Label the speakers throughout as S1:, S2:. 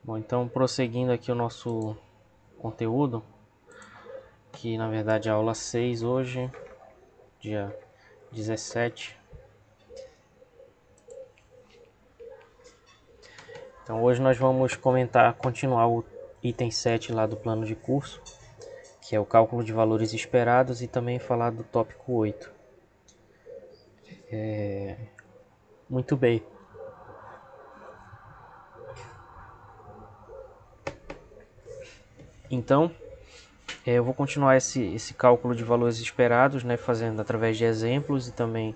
S1: Bom, então prosseguindo aqui o nosso conteúdo, que na verdade é a aula 6 hoje, dia 17. Então hoje nós vamos continuar o item 7 lá do plano de curso, que é o cálculo de valores esperados, e também falar do tópico 8. Muito bem. Então, eu vou continuar esse cálculo de valores esperados, né, fazendo através de exemplos e também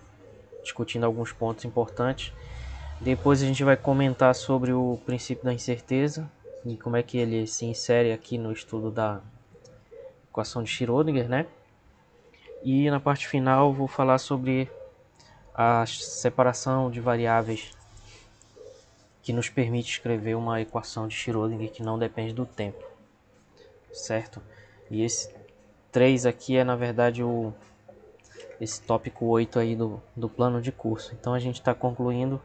S1: discutindo alguns pontos importantes. Depois a gente vai comentar sobre o princípio da incerteza e como é que ele se insere aqui no estudo da equação de Schrödinger, né? E na parte final vou falar sobre a separação de variáveis que nos permite escrever uma equação de Schrödinger que não depende do tempo, certo? E esse 3 aqui é na verdade esse tópico 8 aí do plano de curso. Então a gente está concluindo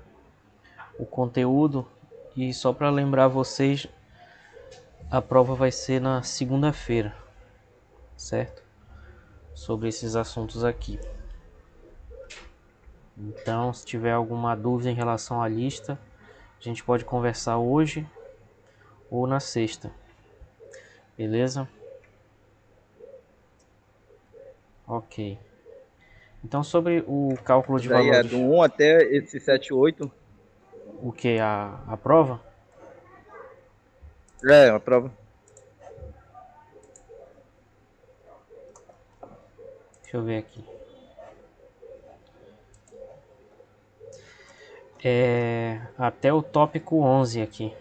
S1: o conteúdo e só para lembrar vocês, a prova vai ser na segunda-feira, certo? Sobre esses assuntos aqui. Então, se tiver alguma dúvida em relação à lista, a gente pode conversar hoje ou na sexta, beleza? Ok. Então, sobre o cálculo
S2: Isso
S1: de
S2: daí é
S1: valores,
S2: do 1 até esse 7, 8.
S1: o que? A prova?
S2: É, a prova.
S1: Deixa eu ver aqui. Até o tópico 11 aqui.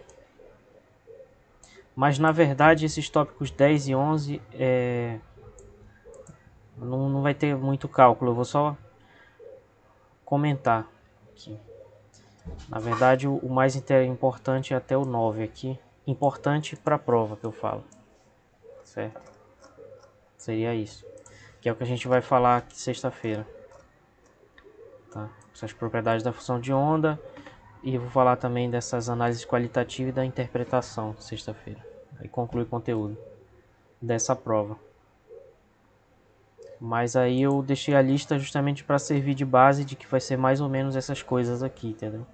S1: Mas na verdade esses tópicos 10 e 11 não vai ter muito cálculo, eu vou só comentar aqui. Na verdade o mais importante é até o 9 aqui. Importante para a prova que eu falo, certo? Seria isso. Que é o que a gente vai falar aqui sexta-feira. Tá? Essas propriedades da função de onda. E vou falar também dessas análises qualitativas e da interpretação sexta-feira. Aí conclui o conteúdo dessa prova. Mas aí eu deixei a lista justamente para servir de base de que vai ser mais ou menos essas coisas aqui, entendeu?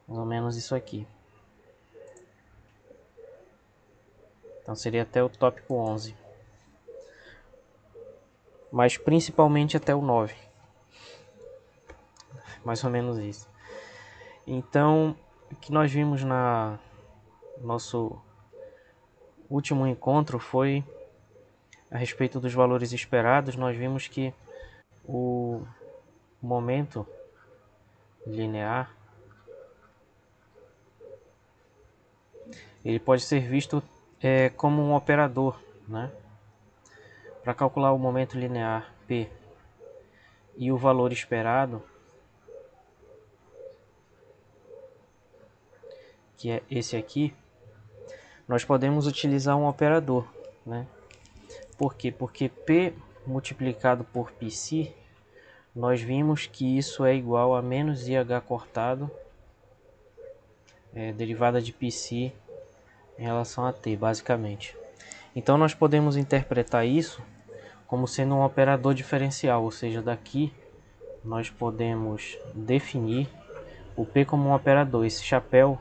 S1: Mais ou menos isso aqui. Então seria até o tópico 11. Mas principalmente até o 9. Mais ou menos isso. Então, o que nós vimos na nosso último encontro foi a respeito dos valores esperados. Nós vimos que o momento linear ele pode ser visto como um operador, né? Para calcular o momento linear p e o valor esperado, que é esse aqui, nós podemos utilizar um operador, né? Por quê? Porque p multiplicado por πc, nós vimos que isso é igual a menos IH cortado, derivada de πc em relação a t, basicamente. Então nós podemos interpretar isso como sendo um operador diferencial, ou seja, daqui nós podemos definir o P como um operador. Esse chapéu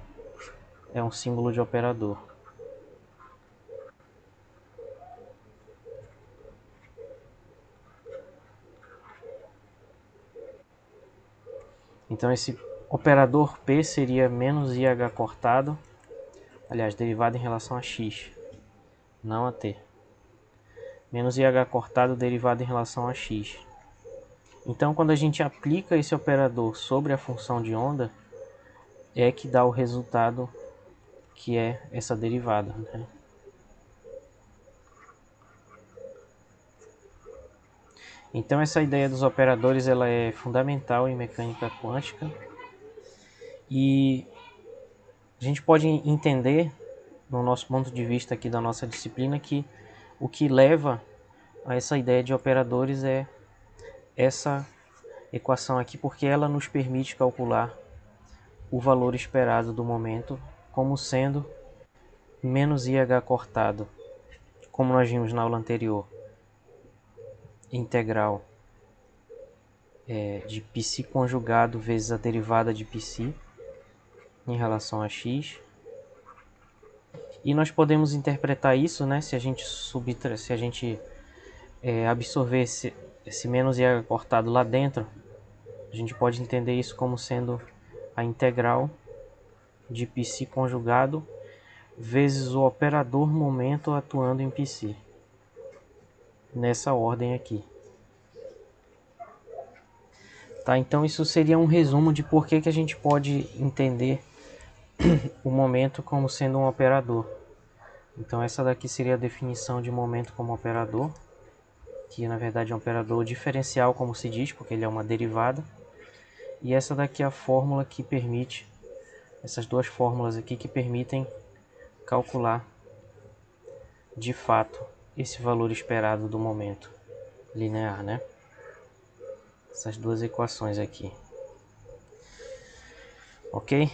S1: é um símbolo de operador. Então esse operador P seria menos IH cortado, aliás, derivado em relação a x, não a t. Menos IH cortado derivado em relação a x. Então quando a gente aplica esse operador sobre a função de onda, é que dá o resultado que é essa derivada, né? Então essa ideia dos operadores ela é fundamental em mecânica quântica e a gente pode entender, no nosso ponto de vista aqui da nossa disciplina, que o que leva a essa ideia de operadores é essa equação aqui, porque ela nos permite calcular o valor esperado do momento como sendo menos IH cortado, como nós vimos na aula anterior, integral de π conjugado vezes a derivada de π em relação a x. E nós podemos interpretar isso, né, se a gente absorver esse menos IH cortado lá dentro, a gente pode entender isso como sendo a integral de π conjugado vezes o operador momento atuando em π, nessa ordem aqui. Tá, então isso seria um resumo de por que a gente pode entender o momento como sendo um operador. Então essa daqui seria a definição de momento como operador, que na verdade é um operador diferencial, como se diz, porque ele é uma derivada. E essa daqui é a fórmula que permite, essas duas fórmulas aqui que permitem calcular de fato esse valor esperado do momento linear, né? Essas duas equações aqui. Ok?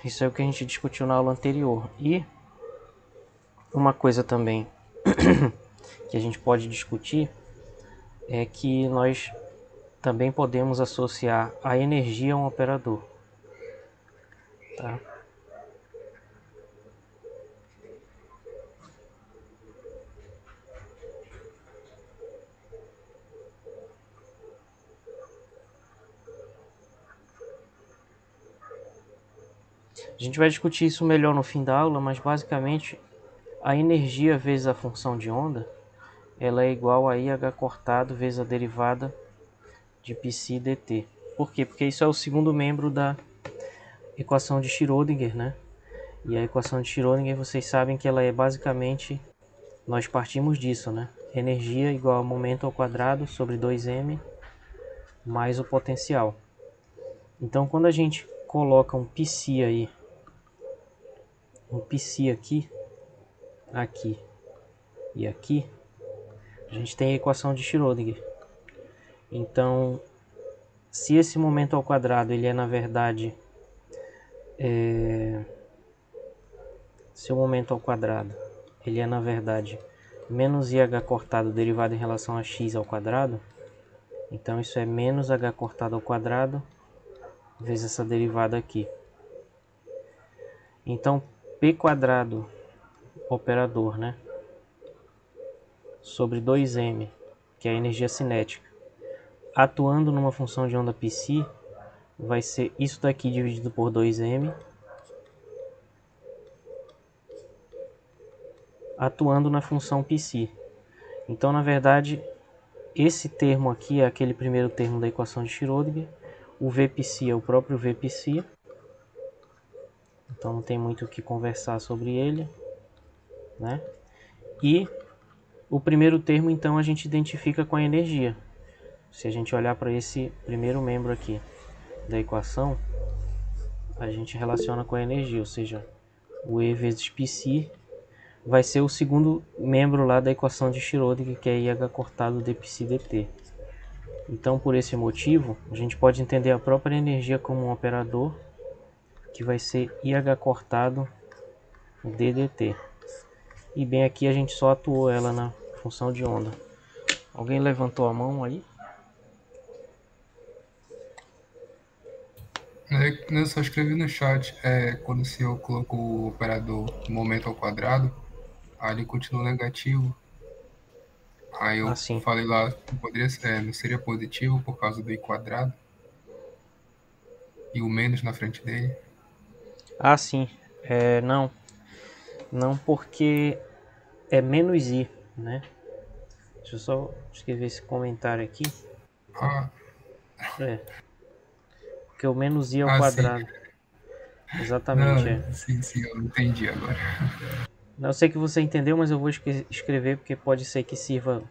S1: Isso é o que a gente discutiu na aula anterior. E uma coisa também que a gente pode discutir é que nós também podemos associar a energia a um operador. Tá? A gente vai discutir isso melhor no fim da aula, mas basicamente a energia vezes a função de onda, ela é igual a IH cortado vezes a derivada de π dt. Por quê? Porque isso é o segundo membro da equação de Schrödinger, né? E a equação de Schrödinger, vocês sabem que ela é basicamente, nós partimos disso, né? Energia igual a momento ao quadrado sobre 2m mais o potencial. Então, quando a gente coloca um π aí, um π aqui e aqui, a gente tem a equação de Schrödinger. Então, se esse momento ao quadrado ele é na verdade se o momento ao quadrado ele é na verdade menos IH cortado derivado em relação a x ao quadrado, então isso é menos h cortado ao quadrado vezes essa derivada aqui. Então p quadrado operador, né, sobre 2m, que é a energia cinética, atuando numa função de onda π, vai ser isso daqui dividido por 2m, atuando na função π. Então, na verdade, esse termo aqui é aquele primeiro termo da equação de Schrödinger, o Vπ é o próprio Vπ, então não tem muito o que conversar sobre ele, né? E o primeiro termo, então, a gente identifica com a energia. Se a gente olhar para esse primeiro membro aqui da equação, a gente relaciona com a energia, ou seja, o E vezes π vai ser o segundo membro lá da equação de Schrödinger, que é IH cortado dπ dt. Então, por esse motivo, a gente pode entender a própria energia como um operador, que vai ser IH cortado ddt. E bem aqui a gente só atuou ela na função de onda. Alguém levantou a mão aí?
S3: Eu só escrevi no chat, quando o senhor colocou o operador momento ao quadrado, aí ele continua negativo. Aí eu
S1: Assim.
S3: falei lá que não seria positivo por causa do i quadrado e o menos na frente dele.
S1: Ah, sim. Não. Não, porque é menos i, né? Deixa eu só escrever esse comentário aqui.
S3: Ah,
S1: Porque o menos i ao quadrado.
S3: Sim.
S1: Exatamente,
S3: Não, sim, eu entendi agora.
S1: Eu sei que você entendeu, mas eu vou escrever porque pode ser que sirva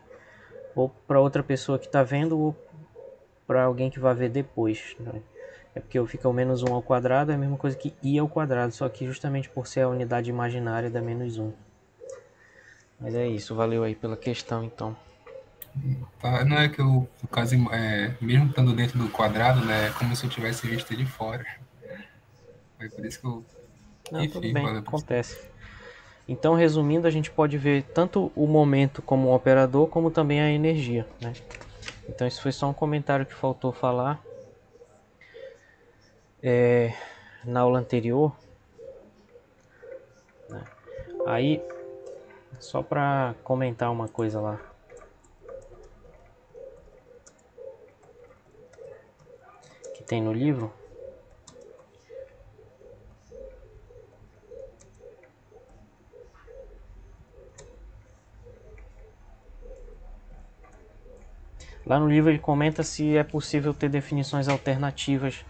S1: ou para outra pessoa que está vendo ou para alguém que vai ver depois, né? É porque fica o menos 1 ao quadrado, é a mesma coisa que i ao quadrado, só que justamente por ser a unidade imaginária da menos 1. Mas é isso, valeu aí pela questão então.
S3: Tá, não é que eu, no caso, mesmo estando dentro do quadrado, né, é como se eu tivesse visto ele fora. Foi por isso que eu
S1: Não, tudo
S3: Enfim,
S1: bem,
S3: valeu por
S1: acontece. Então, resumindo, a gente pode ver tanto o momento como um operador, como também a energia, né? Então, isso foi só um comentário que faltou falar na aula anterior, né? Aí, só para comentar uma coisa lá que tem no livro. Lá no livro ele comenta se é possível ter definições alternativas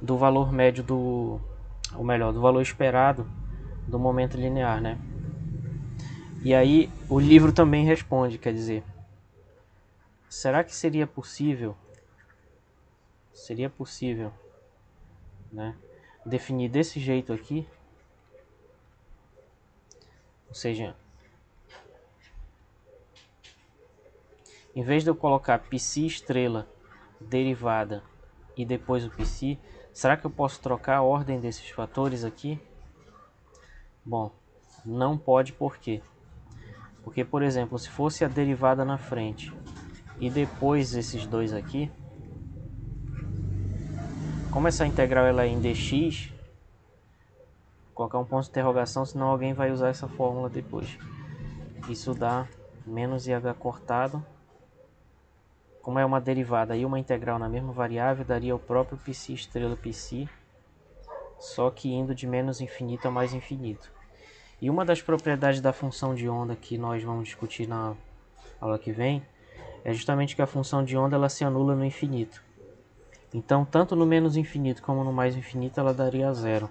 S1: do valor médio ou melhor, do valor esperado do momento linear, né? E aí o livro também responde, quer dizer, será que seria possível, né, definir desse jeito aqui? Ou seja, em vez de eu colocar psi estrela, derivada e depois o psi, será que eu posso trocar a ordem desses fatores aqui? Bom, não pode. Por quê? Porque, por exemplo, se fosse a derivada na frente e depois esses dois aqui, como essa integral ela é em dx, vou colocar um ponto de interrogação, senão alguém vai usar essa fórmula depois. Isso dá menos IH cortado. Como é uma derivada e uma integral na mesma variável, daria o próprio psi estrela psi, só que indo de menos infinito a mais infinito. E uma das propriedades da função de onda que nós vamos discutir na aula que vem é justamente que a função de onda ela se anula no infinito. Então, tanto no menos infinito como no mais infinito, ela daria zero.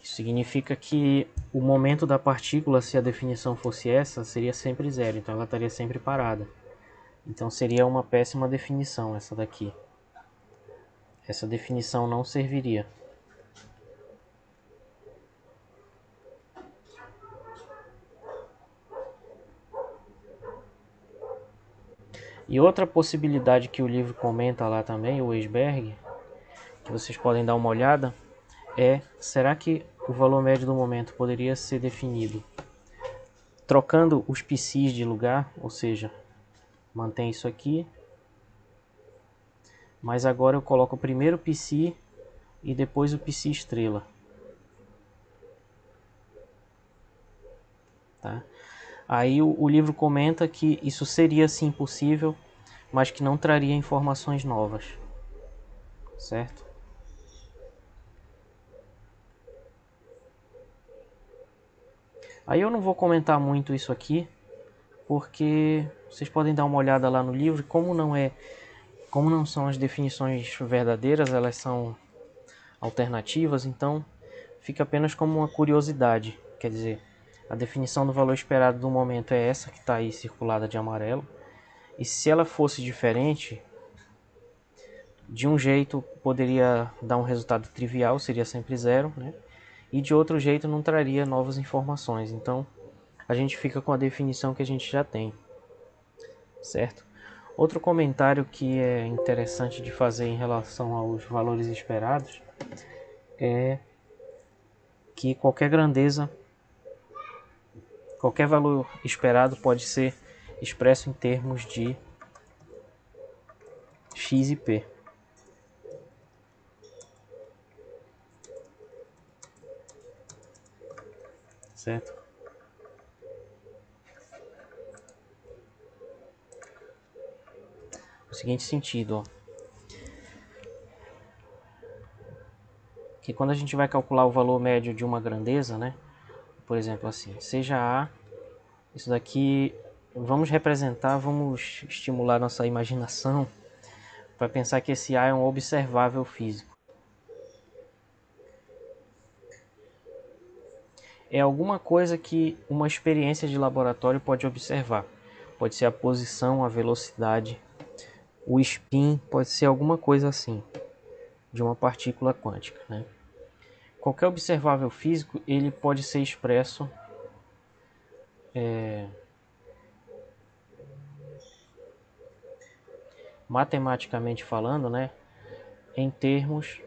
S1: Isso significa que o momento da partícula, se a definição fosse essa, seria sempre zero. Então, ela estaria sempre parada. Então, seria uma péssima definição essa daqui. Essa definição não serviria. E outra possibilidade que o livro comenta lá também, o Weisberg, que vocês podem dar uma olhada, é: será que o valor médio do momento poderia ser definido trocando os psis de lugar? Ou seja, mantém isso aqui, mas agora eu coloco o primeiro psi e depois o psi estrela. Tá? Aí o livro comenta que isso seria sim possível, mas que não traria informações novas, certo? Aí eu não vou comentar muito isso aqui, porque vocês podem dar uma olhada lá no livro. Como não são as definições verdadeiras, elas são alternativas, então fica apenas como uma curiosidade. Quer dizer, a definição do valor esperado do momento é essa que está aí circulada de amarelo, e se ela fosse diferente, de um jeito poderia dar um resultado trivial, seria sempre zero, né? E de outro jeito não traria novas informações. Então a gente fica com a definição que a gente já tem, certo? Outro comentário que é interessante de fazer em relação aos valores esperados é que qualquer grandeza, qualquer valor esperado pode ser expresso em termos de x e p, certo? No seguinte sentido, ó, que quando a gente vai calcular o valor médio de uma grandeza, né? Por exemplo, assim, seja A, isso daqui, vamos representar, vamos estimular nossa imaginação para pensar que esse A é um observável físico. É alguma coisa que uma experiência de laboratório pode observar. Pode ser a posição, a velocidade, o spin, pode ser alguma coisa assim, de uma partícula quântica, né? Qualquer observável físico, ele pode ser expresso matematicamente falando, né, em termos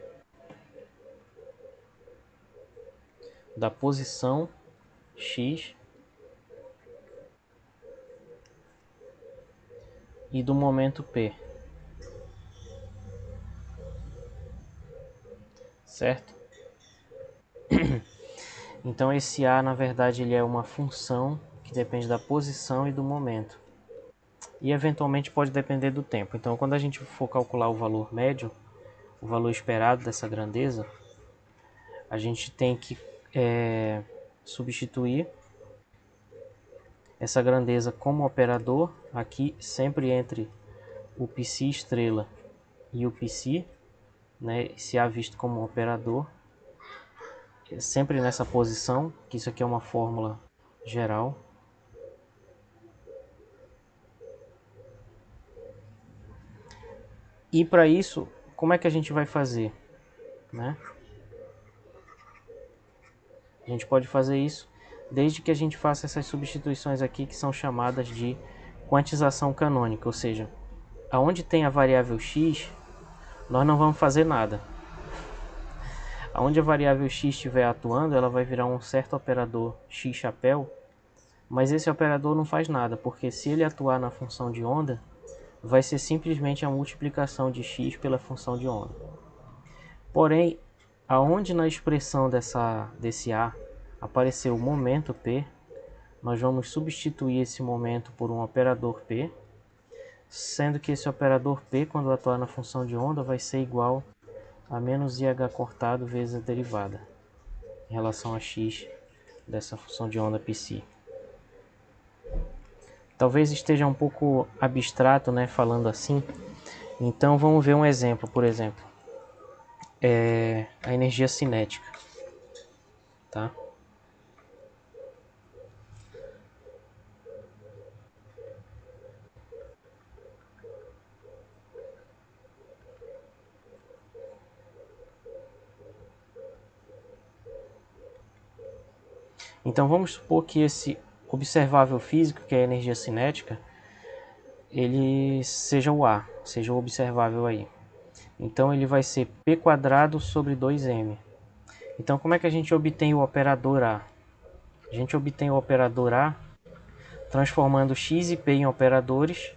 S1: da posição x e do momento p, certo? Então esse a, na verdade, ele é uma função que depende da posição e do momento. E eventualmente pode depender do tempo. Então quando a gente for calcular o valor médio, o valor esperado dessa grandeza, a gente tem que substituir essa grandeza como operador aqui sempre entre o psi estrela e o psi, né, esse a visto como operador, sempre nessa posição, que isso aqui é uma fórmula geral. E para isso, como é que a gente vai fazer, né? A gente pode fazer isso desde que a gente faça essas substituições aqui que são chamadas de quantização canônica, ou seja, aonde tem a variável x, nós não vamos fazer nada. Aonde a variável x estiver atuando, ela vai virar um certo operador x chapéu, mas esse operador não faz nada, porque se ele atuar na função de onda, vai ser simplesmente a multiplicação de x pela função de onda. Porém, aonde na expressão desse a apareceu o momento p, nós vamos substituir esse momento por um operador p, sendo que esse operador p, quando atuar na função de onda, vai ser igual a menos IH cortado vezes a derivada em relação a x dessa função de onda psi. Talvez esteja um pouco abstrato, né, falando assim. Então vamos ver um exemplo, por exemplo, a energia cinética, tá? Então vamos supor que esse observável físico, que é a energia cinética, ele seja o A, seja o observável aí. Então ele vai ser P quadrado sobre 2M. Então como é que a gente obtém o operador A? A gente obtém o operador A transformando x e p em operadores.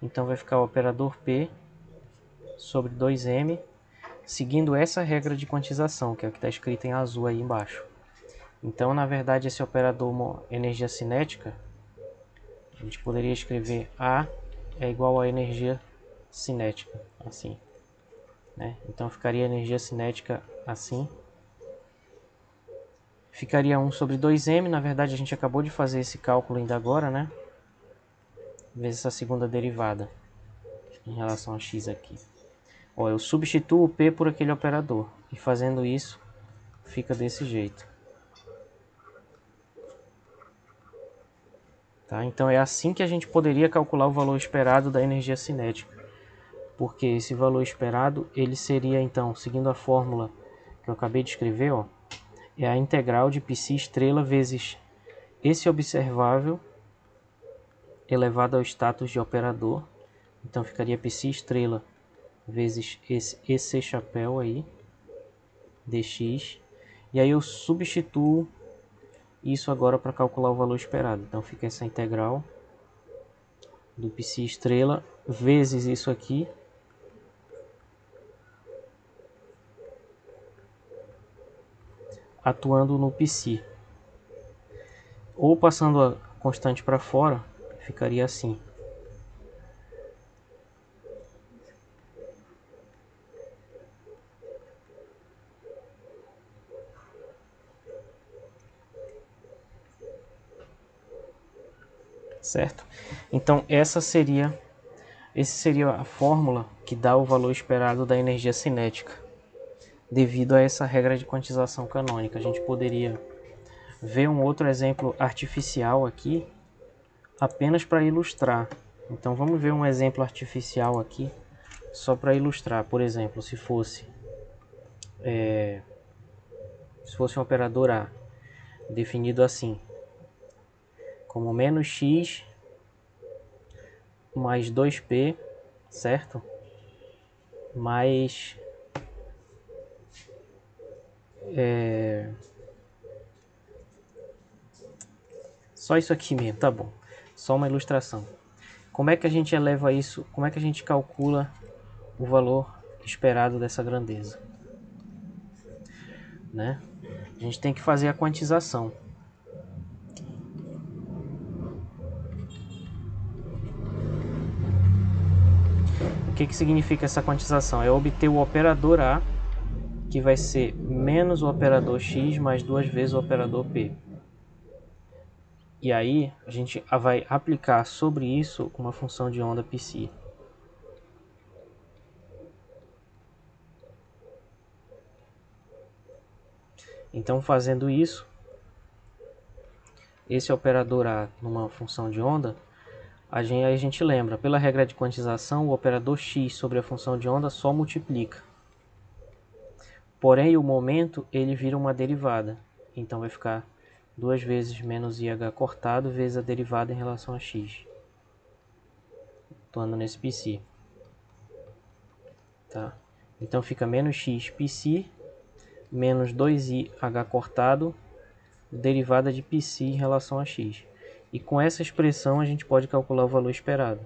S1: Então vai ficar o operador P sobre 2M, seguindo essa regra de quantização, que é o que está escrito em azul aí embaixo. Então, na verdade, esse operador energia cinética, a gente poderia escrever A é igual a energia cinética, assim, né? Então ficaria energia cinética assim. Ficaria 1 sobre 2m, na verdade a gente acabou de fazer esse cálculo ainda agora, né? Vezes essa segunda derivada em relação a x aqui. Ó, eu substituo o p por aquele operador, e fazendo isso, fica desse jeito. Tá? Então é assim que a gente poderia calcular o valor esperado da energia cinética. Porque esse valor esperado, ele seria então, seguindo a fórmula que eu acabei de escrever, ó, é a integral de psi estrela vezes esse observável elevado ao status de operador. Então ficaria psi estrela vezes esse chapéu aí, dx. E aí eu substituo isso agora para calcular o valor esperado. Então fica essa integral do psi estrela vezes isso aqui, atuando no psi. Ou passando a constante para fora, ficaria assim. Certo? Então esse seria a fórmula que dá o valor esperado da energia cinética. Devido a essa regra de quantização canônica, a gente poderia ver um outro exemplo artificial aqui, apenas para ilustrar. Então vamos ver um exemplo artificial aqui, só para ilustrar. Por exemplo, se fosse um operador A, definido assim, como menos x mais 2p, certo? Mais Só isso aqui mesmo, tá bom. Só uma ilustração. Como é que a gente eleva isso? Como é que a gente calcula o valor esperado dessa grandeza, né? A gente tem que fazer a quantização. O que significa essa quantização? É obter o operador A, que vai ser menos o operador x mais 2 vezes o operador p. E aí a gente vai aplicar sobre isso uma função de onda psi. Então, fazendo isso, esse operador A numa função de onda, aí a gente lembra, pela regra de quantização, o operador x sobre a função de onda só multiplica. Porém, o momento ele vira uma derivada. Então vai ficar 2 vezes menos IH cortado vezes a derivada em relação a x. Atuando nesse psi. Tá? Então fica menos x psi menos 2IH cortado derivada de psi em relação a x. E com essa expressão a gente pode calcular o valor esperado.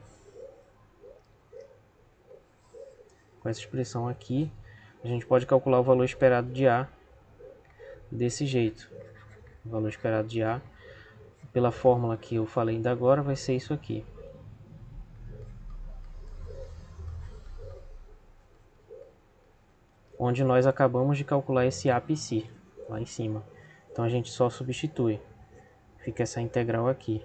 S1: Com essa expressão aqui, a gente pode calcular o valor esperado de A desse jeito. O valor esperado de A, pela fórmula que eu falei ainda agora, vai ser isso aqui. Onde nós acabamos de calcular esse A psi, lá em cima. Então a gente só substitui. Fica essa integral aqui.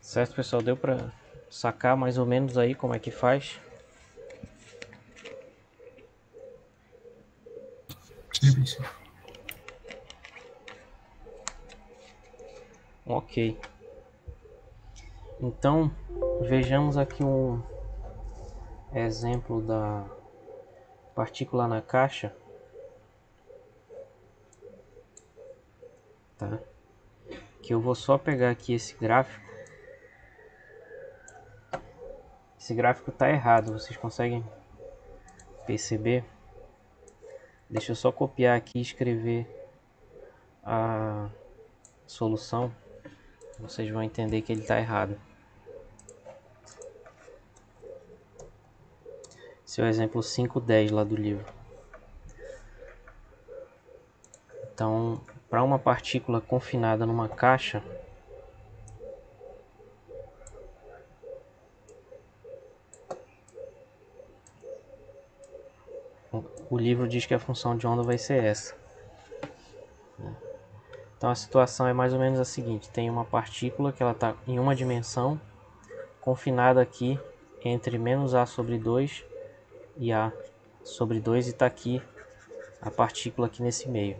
S1: Certo, pessoal? Deu para sacar mais ou menos aí como é que faz?
S3: Sim, professor.
S1: Ok. Então, vejamos aqui um exemplo da partícula na caixa. Tá? Que eu vou só pegar aqui esse gráfico. Esse gráfico está errado, vocês conseguem perceber? Deixa eu só copiar aqui e escrever a solução. Vocês vão entender que ele está errado. Esse é o exemplo 5.10 lá do livro. Então, para uma partícula confinada numa caixa, o livro diz que a função de onda vai ser essa. Então a situação é mais ou menos a seguinte: tem uma partícula que ela está em uma dimensão, confinada aqui entre menos A sobre 2 e A sobre 2, e está aqui a partícula aqui nesse meio.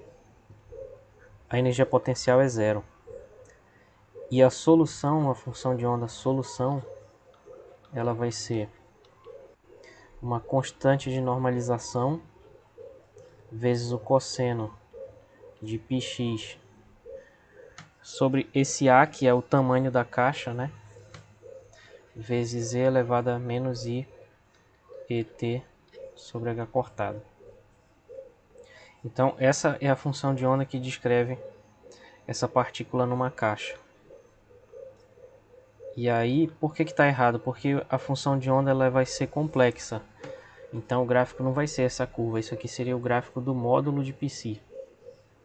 S1: A energia potencial é zero. E a solução, a função de onda solução, ela vai ser uma constante de normalização vezes o cosseno de πx sobre esse A, que é o tamanho da caixa, né? Vezes e elevado a menos i et sobre h cortado. Então essa é a função de onda que descreve essa partícula numa caixa. E aí, por que está errado? Porque a função de onda ela vai ser complexa. Então o gráfico não vai ser essa curva. Isso aqui seria o gráfico do módulo de π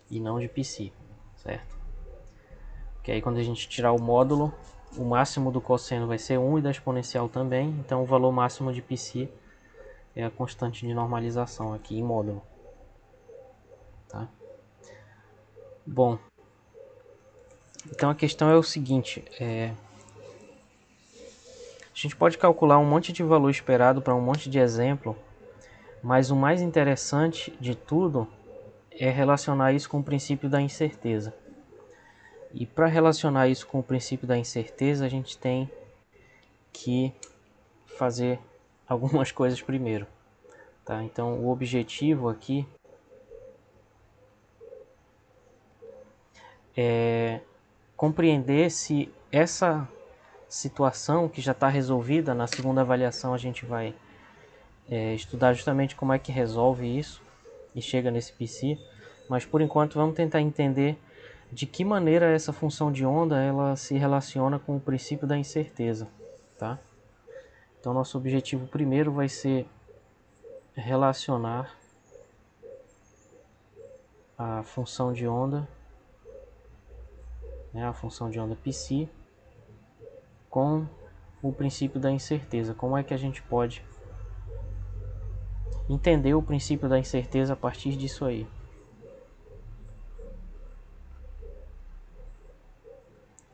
S1: e não de π, certo? Que aí quando a gente tirar o módulo, o máximo do cosseno vai ser 1 e da exponencial também. Então o valor máximo de π é a constante de normalização aqui em módulo. Tá? Bom, então a questão é o seguinte: a gente pode calcular um monte de valor esperado para um monte de exemplo, mas o mais interessante de tudo é relacionar isso com o princípio da incerteza. E para relacionar isso com o princípio da incerteza, a gente tem que fazer algumas coisas primeiro. Tá? Então o objetivo aqui é compreender se essa situação que já está resolvida. Na segunda avaliação a gente vai estudar justamente como é que resolve isso e chega nesse psi, mas por enquanto vamos tentar entender de que maneira essa função de onda ela se relaciona com o princípio da incerteza, tá? Então nosso objetivo primeiro vai ser relacionar a função de onda, né, a função de onda psi, com o princípio da incerteza. Como é que a gente pode entender o princípio da incerteza a partir disso aí?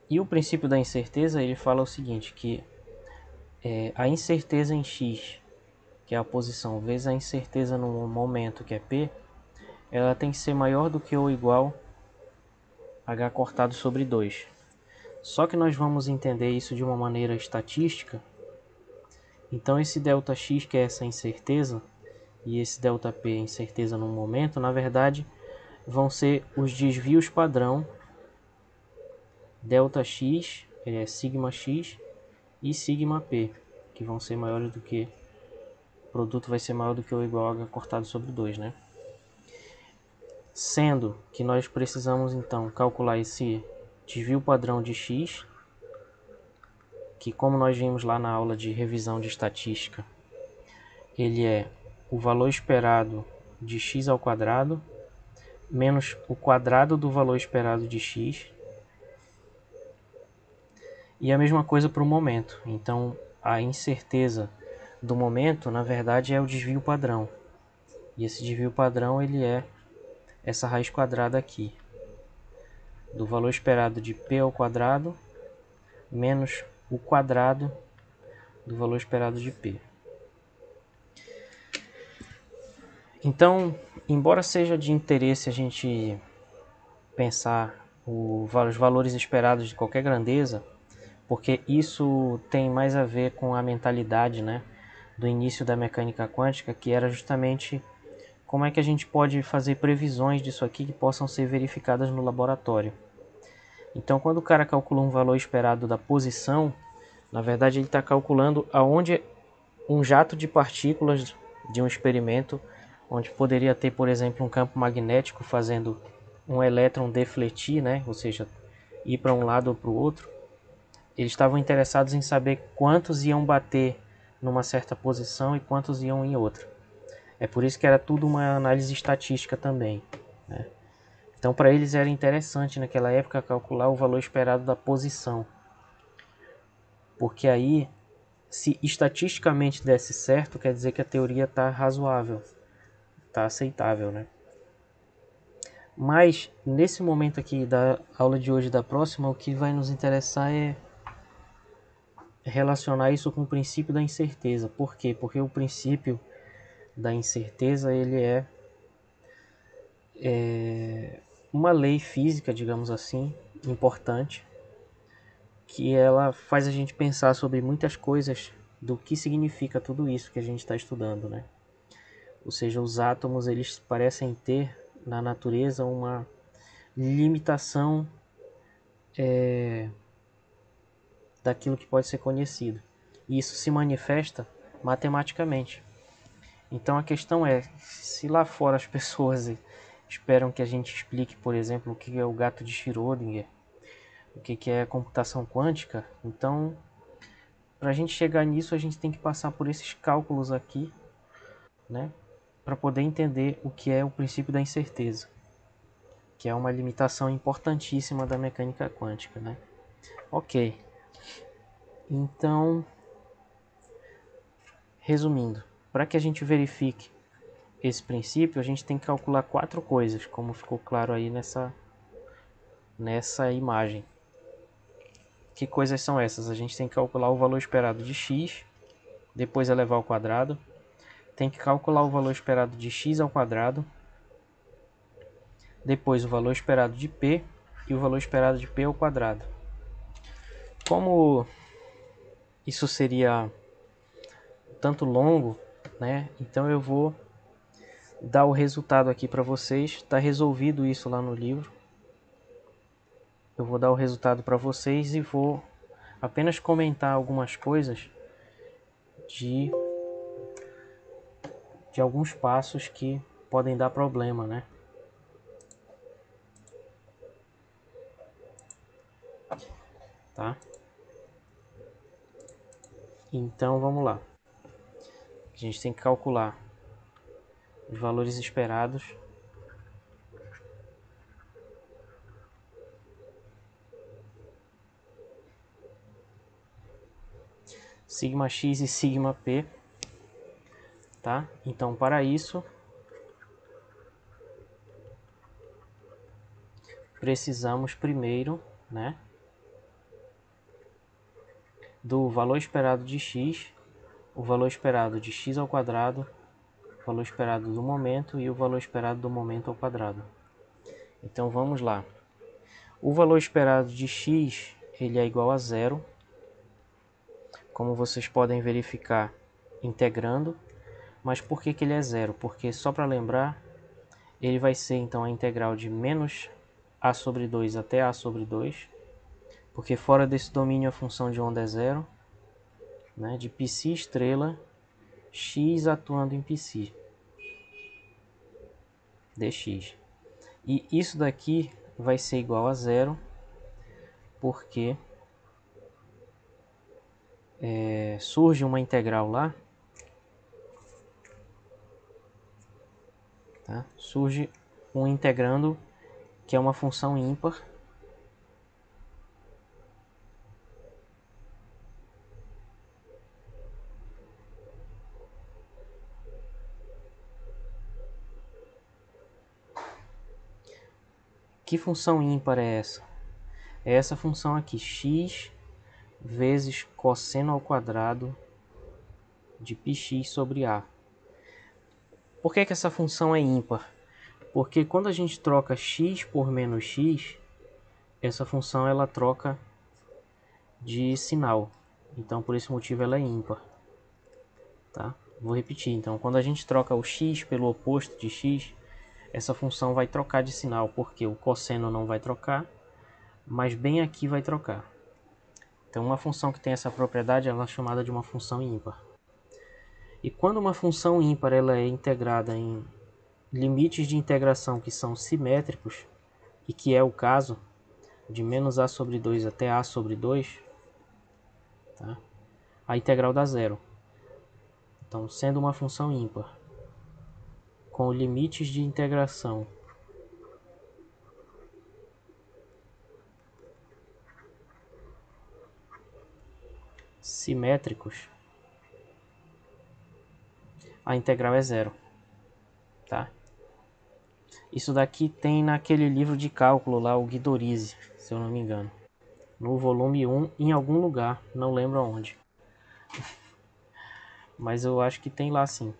S1: E o princípio da incerteza ele fala o seguinte, que a incerteza em x, que é a posição, vezes a incerteza no momento, que é p, ela tem que ser maior do que ou igual a h cortado sobre 2. Só que nós vamos entender isso de uma maneira estatística. Então esse ΔX, que é essa incerteza, e esse ΔP, a incerteza no momento, na verdade vão ser os desvios padrão ΔX, sigma x e sigma p, que vão ser maiores do que, o produto vai ser maior do que ou igual a h cortado sobre 2, né? Sendo que nós precisamos então calcular esse desvio padrão de x, que como nós vimos lá na aula de revisão de estatística, ele é o valor esperado de x ao quadrado menos o quadrado do valor esperado de x. E a mesma coisa para o momento. Então a incerteza do momento, na verdade, é o desvio padrão. E esse desvio padrão ele é essa raiz quadrada aqui, do valor esperado de p ao quadrado menos o quadrado do valor esperado de p. Então, embora seja de interesse a gente pensar os valores esperados de qualquer grandeza, porque isso tem mais a ver com a mentalidade, né, do início da mecânica quântica, que era justamente como é que a gente pode fazer previsões disso aqui que possam ser verificadas no laboratório. Então, quando o cara calcula um valor esperado da posição, na verdade ele está calculando aonde um jato de partículas de um experimento, onde poderia ter, por exemplo, um campo magnético fazendo um elétron defletir, né? Ou seja, ir para um lado ou para o outro. Eles estavam interessados em saber quantos iam bater numa certa posição e quantos iam em outra. É por isso que era tudo uma análise estatística também, né? Então, para eles era interessante naquela época calcular o valor esperado da posição, porque aí, se estatisticamente desse certo, quer dizer que a teoria está razoável, está aceitável, né? Mas nesse momento aqui da aula de hoje e da próxima, o que vai nos interessar é relacionar isso com o princípio da incerteza. Por quê? Porque o princípio da incerteza ele é uma lei física, digamos assim, importante, que ela faz a gente pensar sobre muitas coisas do que significa tudo isso que a gente está estudando, né? Ou seja, os átomos eles parecem ter na natureza uma limitação daquilo que pode ser conhecido. E isso se manifesta matematicamente. Então a questão é, se lá fora as pessoas esperam que a gente explique, por exemplo, o que é o gato de Schrödinger, o que é a computação quântica, então para a gente chegar nisso a gente tem que passar por esses cálculos aqui, né, para poder entender o que é o princípio da incerteza, que é uma limitação importantíssima da mecânica quântica, né? Ok, então, resumindo, para que a gente verifique esse princípio, a gente tem que calcular 4 coisas, como ficou claro aí nessa imagem. Que coisas são essas? A gente tem que calcular o valor esperado de x, depois elevar ao quadrado. Tem que calcular o valor esperado de x ao quadrado, depois o valor esperado de p e o valor esperado de p ao quadrado. Como isso seria tanto longo, né? Então eu vou dar o resultado aqui para vocês. Está resolvido isso lá no livro. Eu vou dar o resultado para vocês e vou apenas comentar algumas coisas de alguns passos que podem dar problema, né? Tá? Então vamos lá. A gente tem que calcular os valores esperados sigma x e sigma p, tá? Então para isso precisamos primeiro, né, do valor esperado de x, o valor esperado de x ao quadrado, o valor esperado do momento e o valor esperado do momento ao quadrado. Então vamos lá. O valor esperado de x, ele é igual a zero, como vocês podem verificar integrando. Mas por que ele é zero? Porque, só para lembrar, ele vai ser então a integral de menos a sobre 2 até a sobre 2, porque fora desse domínio a função de onda é zero, né, de π estrela x atuando em π dx. E isso daqui vai ser igual a zero, porque surge uma integral lá, tá? Surge um integrando que é uma função ímpar, Que função ímpar é essa? É essa função aqui, x vezes cosseno ao quadrado de πx sobre a. Por que essa função é ímpar? Porque quando a gente troca x por menos x, essa função ela troca de sinal. Então por esse motivo ela é ímpar. Tá? Vou repetir, então quando a gente troca o x pelo oposto de x, essa função vai trocar de sinal, porque o cosseno não vai trocar, mas bem aqui vai trocar. Então uma função que tem essa propriedade ela é chamada de uma função ímpar. E quando uma função ímpar ela é integrada em limites de integração que são simétricos, e que é o caso de menos a sobre 2 até a sobre 2, tá? A integral dá zero. Então, sendo uma função ímpar com limites de integração simétricos, a integral é zero, tá? Isso daqui tem naquele livro de cálculo lá, o Guidorizi, se eu não me engano. No volume 1, em algum lugar, não lembro aonde. Mas eu acho que tem lá sim.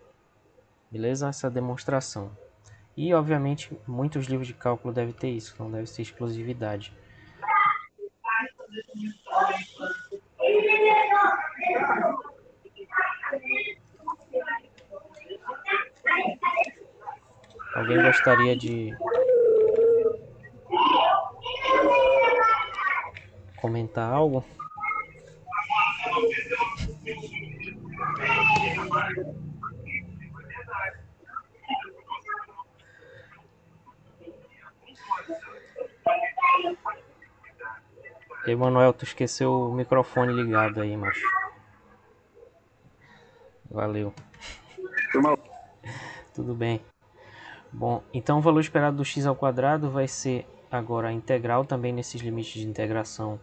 S1: Beleza? Essa demonstração. E, obviamente, muitos livros de cálculo devem ter isso, não deve ser exclusividade. Alguém gostaria de comentar algo? Emanuel, tu esqueceu o microfone ligado aí, macho. Valeu. Tudo bem. Bom, então o valor esperado do x ao quadrado vai ser agora a integral também nesses limites de integração.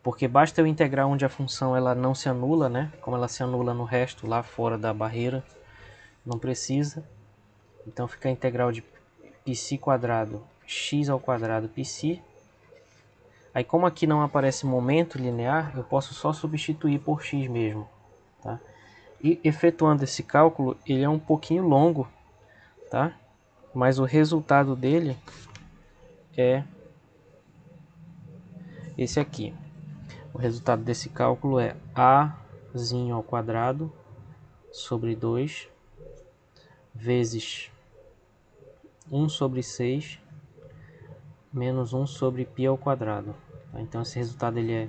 S1: Porque basta eu integrar onde a função ela não se anula, né? Como ela se anula no resto, lá fora da barreira, não precisa. Então fica a integral de π quadrado x ao quadrado π. Aí como aqui não aparece momento linear, eu posso só substituir por x mesmo, tá? E efetuando esse cálculo, ele é um pouquinho longo, tá? Mas o resultado dele é esse aqui. O resultado desse cálculo é azinho ao quadrado sobre 2 vezes 1 sobre 6 menos 1 sobre π ao quadrado. Então esse resultado ele é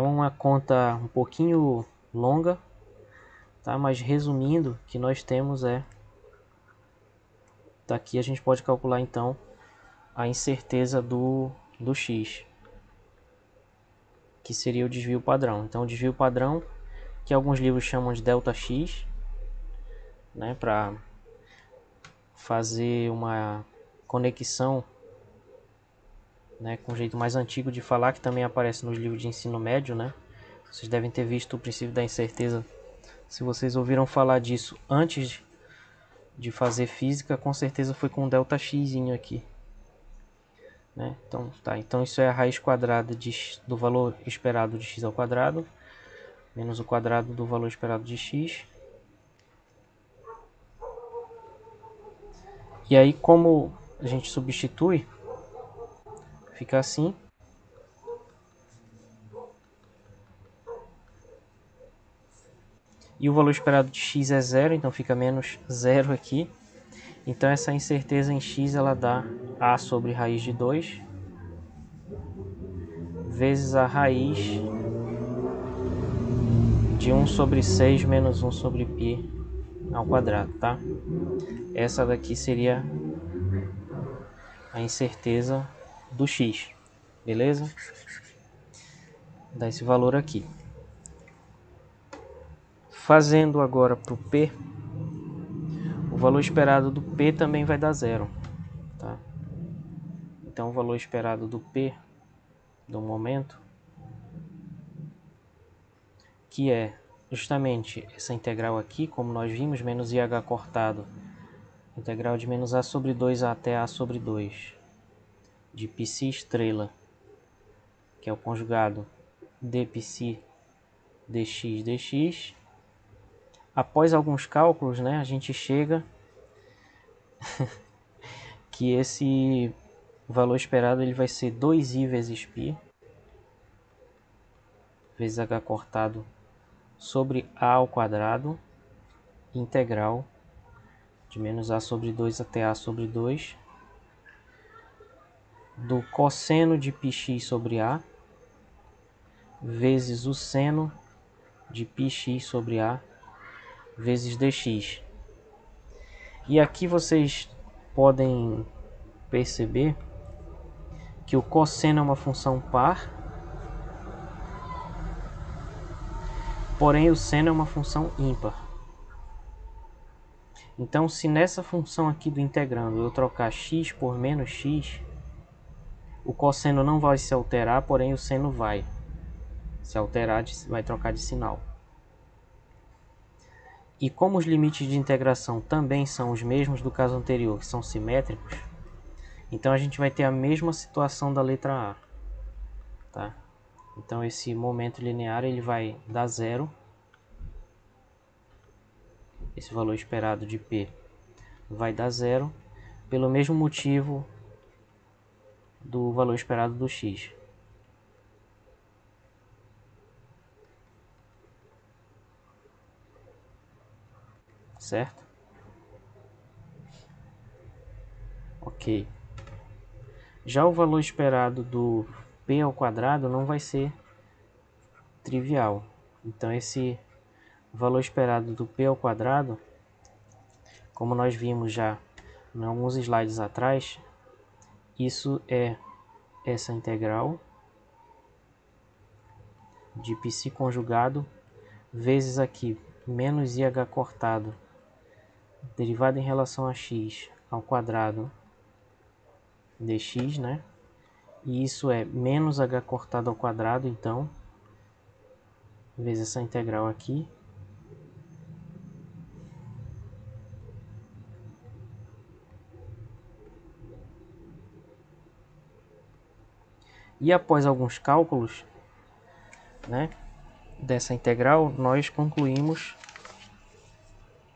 S1: É uma conta um pouquinho longa, tá? Mas resumindo, o que nós temos é... Daqui a gente pode calcular então a incerteza do x, que seria o desvio padrão. Então o desvio padrão, que alguns livros chamam de delta x, né, para fazer uma conexão, né, com um jeito mais antigo de falar, que também aparece nos livros de ensino médio, né? Vocês devem ter visto o princípio da incerteza. Se vocês ouviram falar disso antes de fazer física, com certeza foi com um delta x aqui, né? Então, tá, então isso é a raiz quadrada do valor esperado de x ao quadrado menos o quadrado do valor esperado de x. E aí, como a gente substitui, fica assim. E o valor esperado de x é zero, então fica menos zero aqui. Então essa incerteza em x ela dá a sobre raiz de 2 vezes a raiz de 1 sobre 6 menos 1 sobre π ao quadrado, tá? Essa daqui seria a incerteza do x, beleza? Dá esse valor aqui. Fazendo agora para o p, o valor esperado do p também vai dar zero, tá? Então o valor esperado do p do momento, que é justamente essa integral aqui, como nós vimos, menos IH cortado, integral de menos A sobre 2 até A sobre 2, de π estrela, que é o conjugado d π dx dx. Após alguns cálculos, né, a gente chega que esse valor esperado ele vai ser 2i vezes π, vezes h cortado sobre a ao quadrado, integral de menos a sobre 2 até a sobre 2, do cosseno de πx sobre a, vezes o seno de πx sobre a, vezes dx. E aqui vocês podem perceber que o cosseno é uma função par, porém o seno é uma função ímpar. Então, se nessa função aqui do integrando eu trocar x por menos x, o cosseno não vai se alterar, porém o seno vai se alterar, vai trocar de sinal. E como os limites de integração também são os mesmos do caso anterior, que são simétricos, então a gente vai ter a mesma situação da letra A, tá? Então esse momento linear ele vai dar zero. Esse valor esperado de P vai dar zero, pelo mesmo motivo do valor esperado do X. Certo? Ok. Já o valor esperado do P ao quadrado não vai ser trivial. Então esse valor esperado do P ao quadrado, como nós vimos já em alguns slides atrás, isso é essa integral de π conjugado vezes aqui menos IH cortado derivado em relação a x ao quadrado dx, né? E isso é menos h cortado ao quadrado, então, vezes essa integral aqui. E após alguns cálculos, né, dessa integral, nós concluímos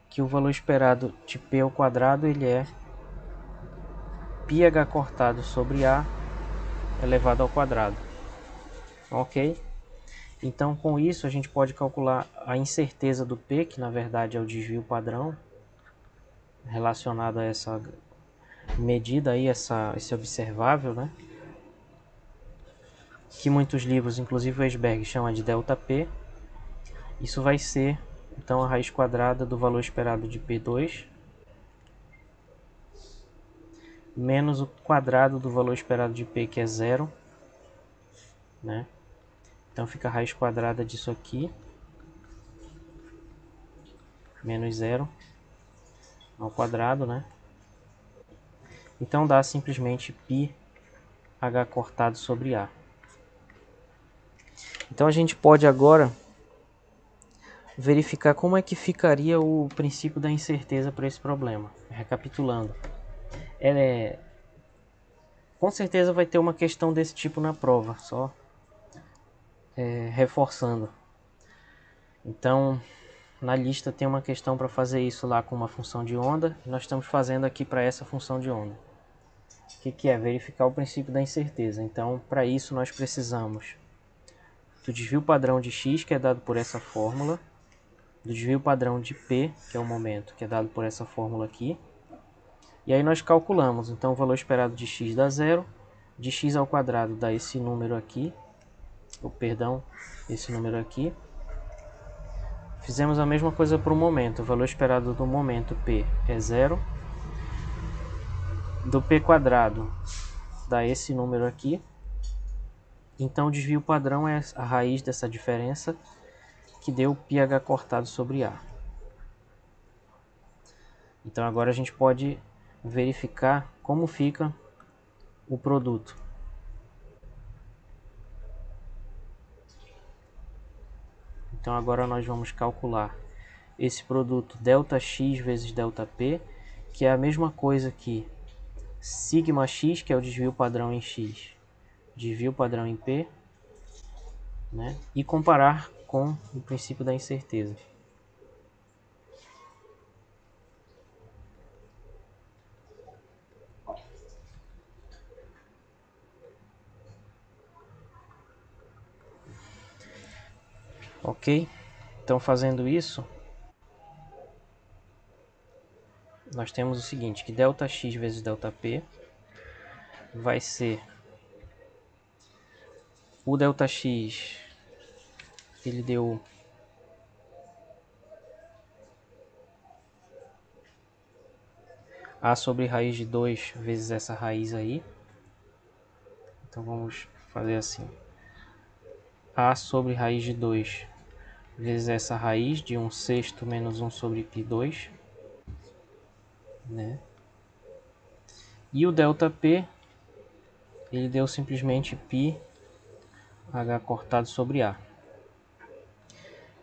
S1: que o valor esperado de p ao quadrado ele é πh cortado sobre a elevado ao quadrado. Ok? Então, com isso, a gente pode calcular a incerteza do P, que na verdade é o desvio padrão, relacionado a essa medida aí, esse observável, né? que muitos livros, inclusive o Esberg, chama de ΔP. Isso vai ser então a raiz quadrada do valor esperado de P2 menos o quadrado do valor esperado de P, que é 0, né? Então fica a raiz quadrada disso aqui, menos 0 ao quadrado, né? Então dá simplesmente π h cortado sobre A. Então a gente pode agora verificar como é que ficaria o princípio da incerteza para esse problema. Recapitulando, com certeza vai ter uma questão desse tipo na prova, só reforçando. Então, na lista tem uma questão para fazer isso lá com uma função de onda, e nós estamos fazendo aqui para essa função de onda. O que é? Verificar o princípio da incerteza. Então, para isso nós precisamos do desvio padrão de x, que é dado por essa fórmula, do desvio padrão de P, que é o momento, que é dado por essa fórmula aqui. E aí nós calculamos, então o valor esperado de x dá 0, de x ao quadrado dá esse número aqui, esse número aqui. Fizemos a mesma coisa para o momento, o valor esperado do momento P é 0, do P quadrado dá esse número aqui. Então o desvio padrão é a raiz dessa diferença, que deu πh cortado sobre A. Então agora a gente pode verificar como fica o produto. Então agora nós vamos calcular esse produto ΔX vezes ΔP, que é a mesma coisa que σx, que é o desvio padrão em x, desvio padrão em P, né? E comparar com o princípio da incerteza. Ok? Então, fazendo isso, nós temos o seguinte, que ΔX vezes ΔP vai ser o ΔX, ele deu A sobre raiz de 2 vezes essa raiz aí. Então vamos fazer assim. A sobre raiz de 2 vezes essa raiz de 1/6 menos 1 sobre π2. Né? E o ΔP, ele deu simplesmente π h cortado sobre A.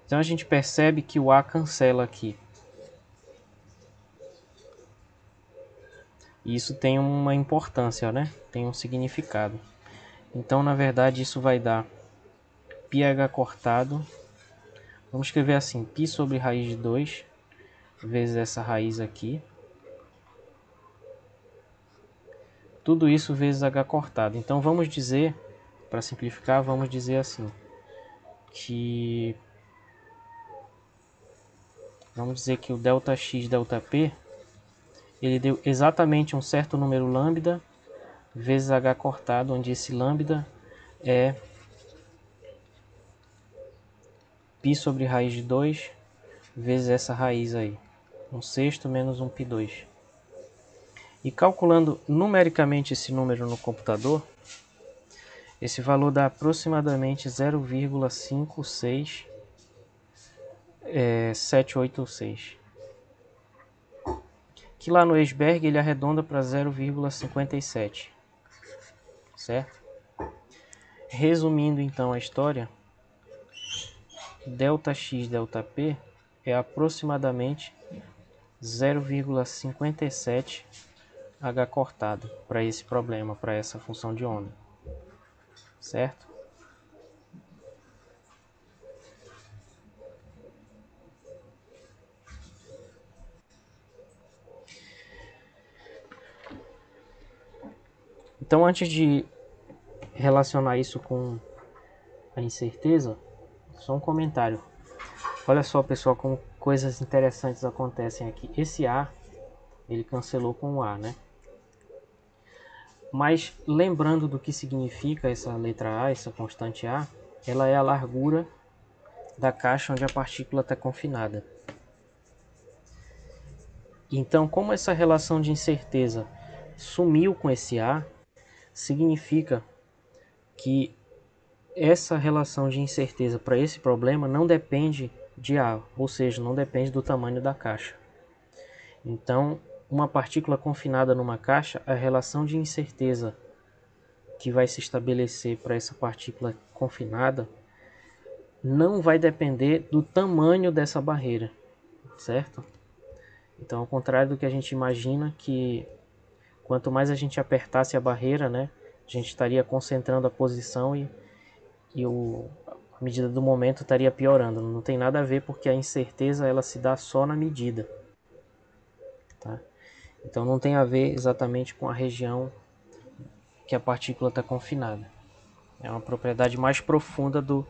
S1: Então a gente percebe que o A cancela aqui. E isso tem uma importância, né? Tem um significado. Então, na verdade, isso vai dar πh cortado. Vamos escrever assim, π sobre raiz de 2 vezes essa raiz aqui. Tudo isso vezes h cortado. Então, vamos dizer, para simplificar, vamos dizer assim, que o ΔX ΔP, ele deu exatamente um certo número lambda vezes h cortado, onde esse lambda é π sobre raiz de 2 vezes essa raiz aí, 1/6 menos 1 π2. E calculando numericamente esse número no computador, esse valor dá aproximadamente 0,56786. Que lá no Esberg ele arredonda para 0,57. Certo? Resumindo então a história, ΔX ΔP é aproximadamente 0,57 h cortado para esse problema, para essa função de onda. Certo? Então, antes de relacionar isso com a incerteza, só um comentário. Olha só, pessoal, como coisas interessantes acontecem aqui. Esse A, ele cancelou com o A, né? Mas lembrando do que significa essa letra A, essa constante A, ela é a largura da caixa onde a partícula está confinada. Então, como essa relação de incerteza sumiu com esse A, significa que essa relação de incerteza para esse problema não depende de A, ou seja, não depende do tamanho da caixa. Então, uma partícula confinada numa caixa, a relação de incerteza que vai se estabelecer para essa partícula confinada não vai depender do tamanho dessa barreira, certo? Então, ao contrário do que a gente imagina, que quanto mais a gente apertasse a barreira, né, a gente estaria concentrando a posição e a medida do momento estaria piorando. Não tem nada a ver, porque a incerteza ela se dá só na medida. Tá? Então não tem a ver exatamente com a região que a partícula está confinada. É uma propriedade mais profunda do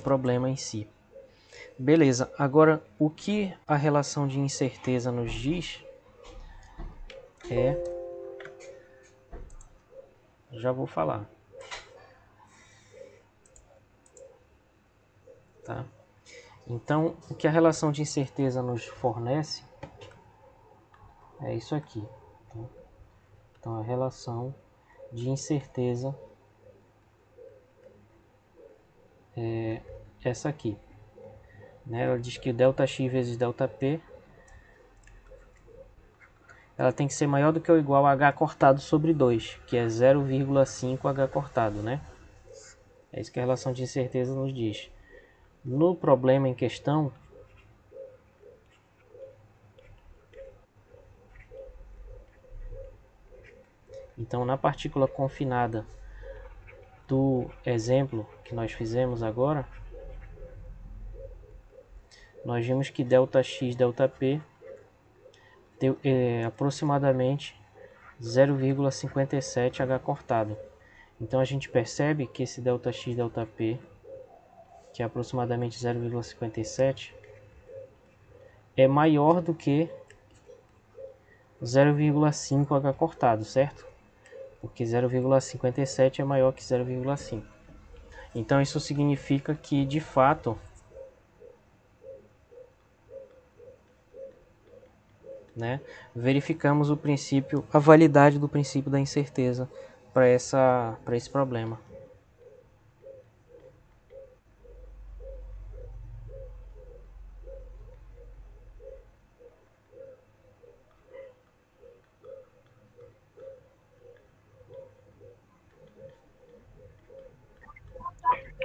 S1: problema em si. Beleza, agora o que a relação de incerteza nos diz é... Já vou falar. Tá? Então, o que a relação de incerteza nos fornece é isso aqui. Tá? Então, a relação de incerteza é essa aqui. Né? Ela diz que ΔX vezes ΔP ela tem que ser maior do que ou igual a H cortado sobre 2, que é 0,5 H cortado, né? É isso que a relação de incerteza nos diz. No problema em questão, então na partícula confinada do exemplo que nós fizemos agora, nós vimos que ΔX, ΔP deu aproximadamente 0,57 H cortado. Então a gente percebe que esse ΔX, ΔP, que é aproximadamente 0,57, é maior do que 0,5 H cortado, certo? Porque 0,57 é maior que 0,5. Então isso significa que, de fato, né, verificamos o princípio, a validade do princípio da incerteza para esse problema.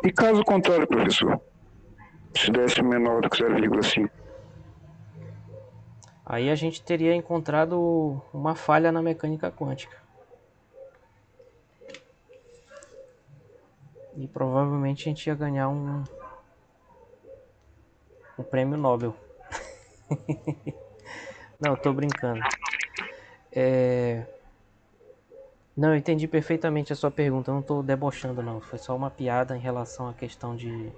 S4: E caso contrário, professor, se desse menor do que 0,5?
S1: Aí a gente teria encontrado uma falha na mecânica quântica. E provavelmente a gente ia ganhar um prêmio Nobel. Não, eu tô brincando. Não, eu entendi perfeitamente a sua pergunta. Eu não tô debochando, não. Foi só uma piada em relação à questão de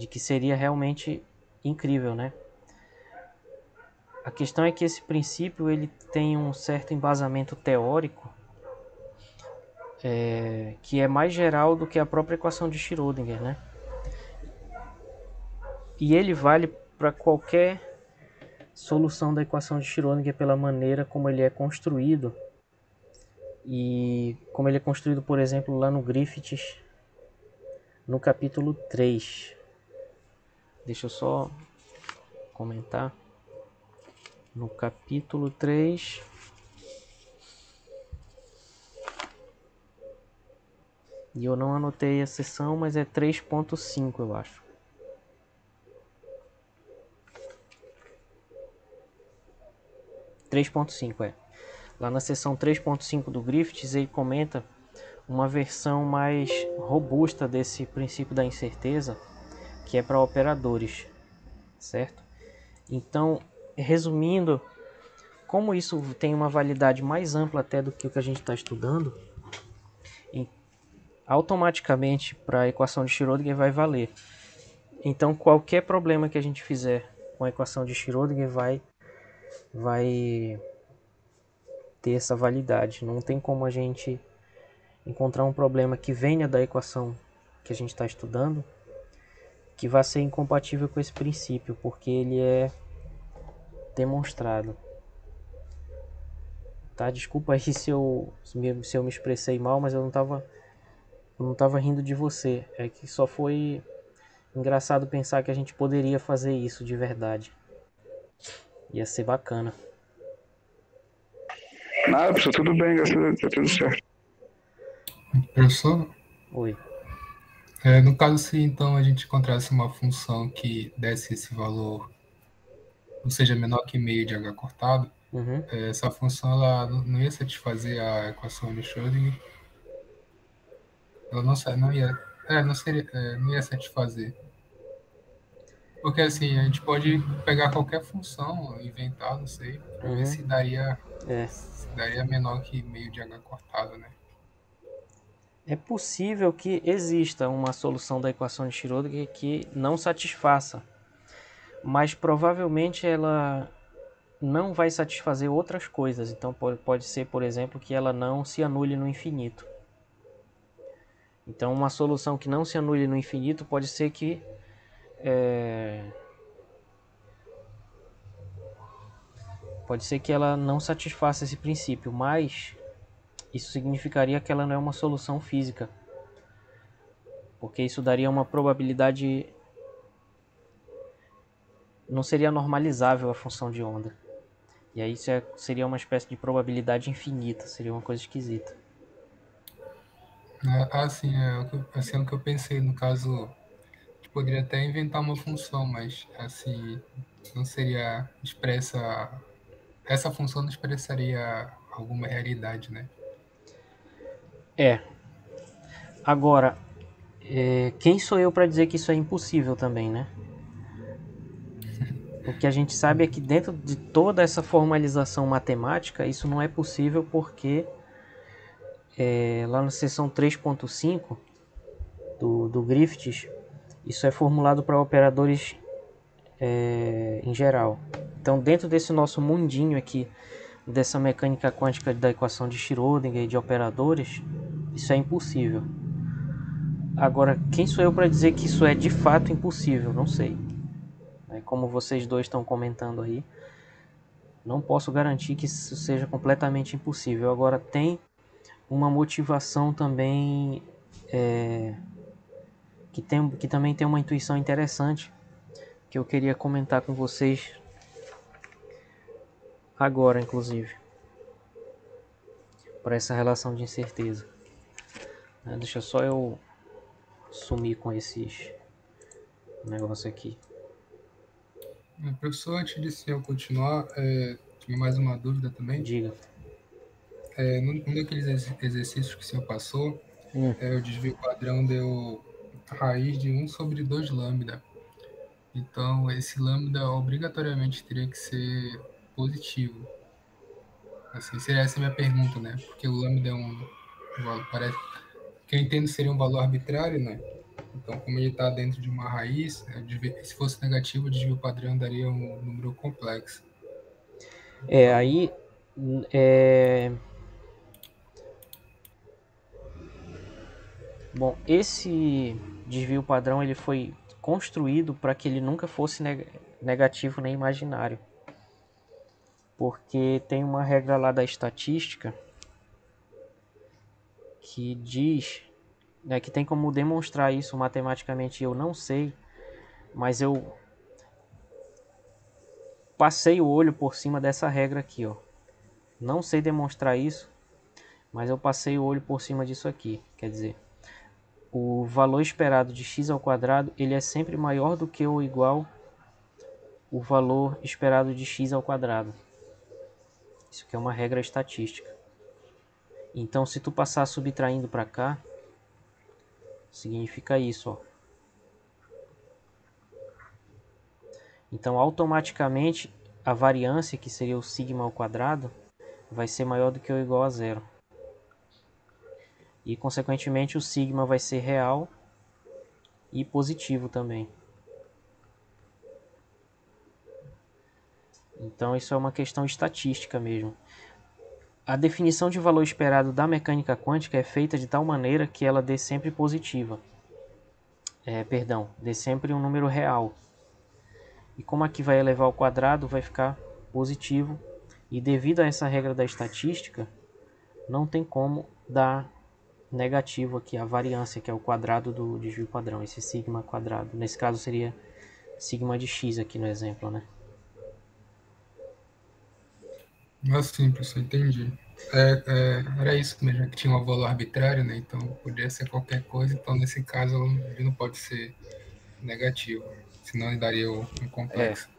S1: que seria realmente incrível, né? A questão é que esse princípio ele tem um certo embasamento teórico que é mais geral do que a própria equação de Schrödinger, né? E ele vale para qualquer solução da equação de Schrödinger pela maneira como ele é construído. E como ele é construído, por exemplo, lá no Griffiths, no capítulo 3. Deixa eu só comentar. No capítulo 3... E eu não anotei a seção, mas é 3.5, eu acho. Lá na seção 3.5 do Griffiths, ele comenta uma versão mais robusta desse princípio da incerteza, que é para operadores, certo? Então, resumindo, como isso tem uma validade mais ampla até do que o que a gente está estudando, automaticamente para a equação de Schrödinger vai valer. Então qualquer problema que a gente fizer com a equação de Schrödinger vai ter essa validade. Não tem como a gente encontrar um problema que venha da equação que a gente está estudando que vai ser incompatível com esse princípio, porque ele é demonstrado. Tá? Desculpa aí se eu me expressei mal, mas eu não tava rindo de você. É que só foi engraçado pensar que a gente poderia fazer isso de verdade. Ia ser bacana.
S4: Nada, professor, tudo bem, graças a Deus, tá tudo certo.
S3: Professor,
S1: Oi.
S3: no caso, se então a gente encontrasse uma função que desse esse valor, ou seja, menor que meio de h cortado,
S1: Uhum.
S3: essa função ela não ia satisfazer a equação de Schrödinger. Ela não ia, não ia satisfazer. Porque assim, a gente pode pegar qualquer função, inventar, não sei, para ver
S1: Uhum. É.
S3: se daria menor que meio de h cortado, né?
S1: É possível que exista uma solução da equação de Schrödinger que não satisfaça, mas provavelmente ela não vai satisfazer outras coisas. Então pode ser, por exemplo, que ela não se anule no infinito. Então uma solução que não se anule no infinito pode ser que ela não satisfaça esse princípio, mas isso significaria que ela não é uma solução física, porque isso daria uma probabilidade, não seria normalizável a função de onda. E aí seria uma espécie de probabilidade infinita, seria uma coisa esquisita.
S3: Assim, assim, é o que eu pensei. No caso, a gente poderia até inventar uma função, mas assim, não seria expressa. Essa função não expressaria alguma realidade, né?
S1: É. Agora, quem sou eu para dizer que isso é impossível também, né? O que a gente sabe é que dentro de toda essa formalização matemática, isso não é possível porque lá na seção 3.5 do Griffiths, isso é formulado para operadores em geral. Então, dentro desse nosso mundinho aqui, dessa mecânica quântica da equação de Schrödinger e de operadores, isso é impossível. Agora, quem sou eu para dizer que isso é de fato impossível? Não sei. Como vocês dois estão comentando aí, não posso garantir que isso seja completamente impossível. Agora, tem uma motivação também que também tem uma intuição interessante que eu queria comentar com vocês agora, inclusive, para essa relação de incerteza. Deixa só eu sumir com esses negócios aqui.
S3: Professor, antes de eu continuar, tinha mais uma dúvida também.
S1: Diga.
S3: Num daqueles exercícios que o senhor passou,
S1: Hum.
S3: o desvio padrão deu a raiz de 1/2 lambda. Então, esse lambda obrigatoriamente teria que ser positivo. Assim, seria essa a minha pergunta, né? Porque o lambda é um valor, parece que eu entendo seria um valor arbitrário, né? Então, como ele está dentro de uma raiz, se fosse negativo, o desvio padrão daria um número complexo. Então,
S1: Aí é... Bom, esse desvio padrão ele foi construído para que ele nunca fosse negativo nem imaginário. Porque tem uma regra lá da estatística que diz, né, que tem como demonstrar isso matematicamente, eu não sei, mas eu passei o olho por cima dessa regra aqui, ó. Não sei demonstrar isso, mas eu passei o olho por cima disso aqui. Quer dizer, o valor esperado de x ao quadrado ele é sempre maior do que ou igual o valor esperado de x ao quadrado. Isso aqui é uma regra estatística. Então, se tu passar subtraindo para cá, significa isso, ó. Então, automaticamente, a variância, que seria o sigma ao quadrado, vai ser maior do que ou igual a zero. E, consequentemente, o sigma vai ser real e positivo também. Então, isso é uma questão estatística mesmo. a definição de valor esperado da mecânica quântica é feita de tal maneira que ela dê sempre positiva. Dê sempre um número real. E como aqui vai elevar ao quadrado, vai ficar positivo. E devido a essa regra da estatística, não tem como dar negativo aqui, a variância, que é o quadrado do desvio padrão, esse sigma quadrado. Nesse caso seria sigma de x aqui no exemplo, né?
S3: Sim, professor, entendi. Era isso mesmo, que tinha um valor arbitrário, né? Então poderia ser qualquer coisa, então nesse caso ele não pode ser negativo, senão ele daria um complexo.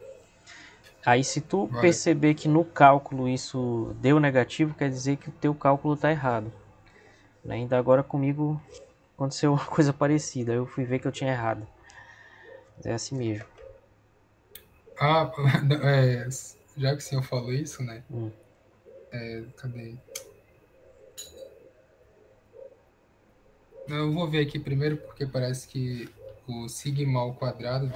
S1: Aí se tu perceber que no cálculo isso deu negativo, quer dizer que o teu cálculo está errado. Né? Ainda agora comigo aconteceu uma coisa parecida, eu fui ver que eu tinha errado. É assim mesmo.
S3: Já que o senhor falou isso, né? Cadê? Eu vou ver aqui primeiro, porque parece que o sigma ao quadrado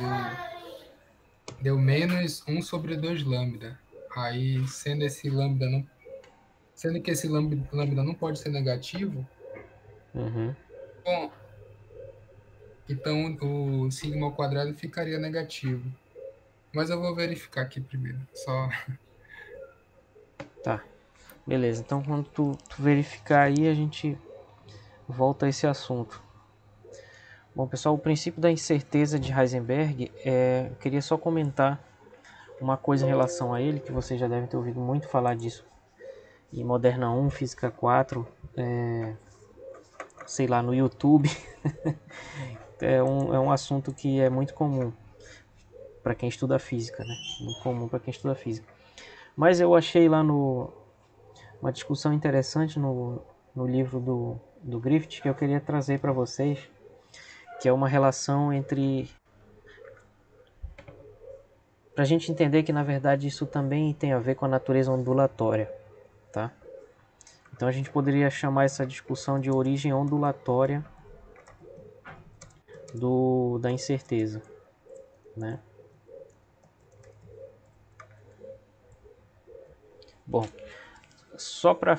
S3: deu menos 1 sobre 2 lambda. Aí, sendo que esse lambda não pode ser negativo, bom, então o sigma ao quadrado ficaria negativo. Mas eu vou verificar aqui primeiro.
S1: Tá, beleza. Então quando tu verificar aí, a gente volta a esse assunto. Bom, pessoal, o princípio da incerteza de Heisenberg, eu queria só comentar uma coisa em relação a ele, que vocês já devem ter ouvido muito falar disso em Moderna 1, Física 4, sei lá, no YouTube. É um assunto que é muito comum para quem estuda física, né? Muito comum para quem estuda física. Mas eu achei lá uma discussão interessante no livro do Griffith que eu queria trazer para vocês, que é uma relação entre... Para a gente entender que, na verdade, isso também tem a ver com a natureza ondulatória, tá? Então a gente poderia chamar essa discussão de origem ondulatória da incerteza, né? Bom, só para a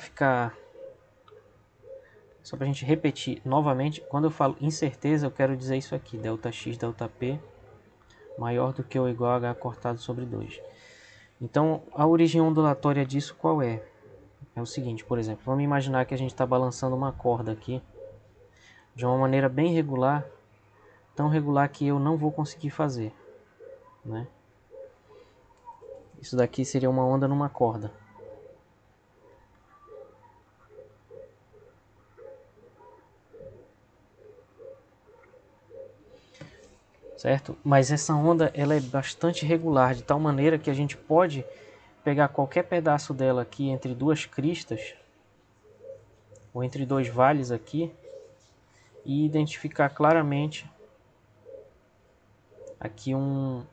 S1: gente repetir novamente, quando eu falo incerteza, eu quero dizer isso aqui, ΔX, ΔP, maior do que ou igual a H cortado sobre 2. Então, a origem ondulatória disso qual é? É o seguinte, por exemplo, vamos imaginar que a gente está balançando uma corda aqui, de uma maneira bem regular, tão regular que eu não vou conseguir fazer, né? Isso daqui seria uma onda numa corda. Certo? Mas essa onda ela é bastante regular, de tal maneira que a gente pode pegar qualquer pedaço dela aqui entre duas cristas, ou entre dois vales aqui, e identificar claramente aqui um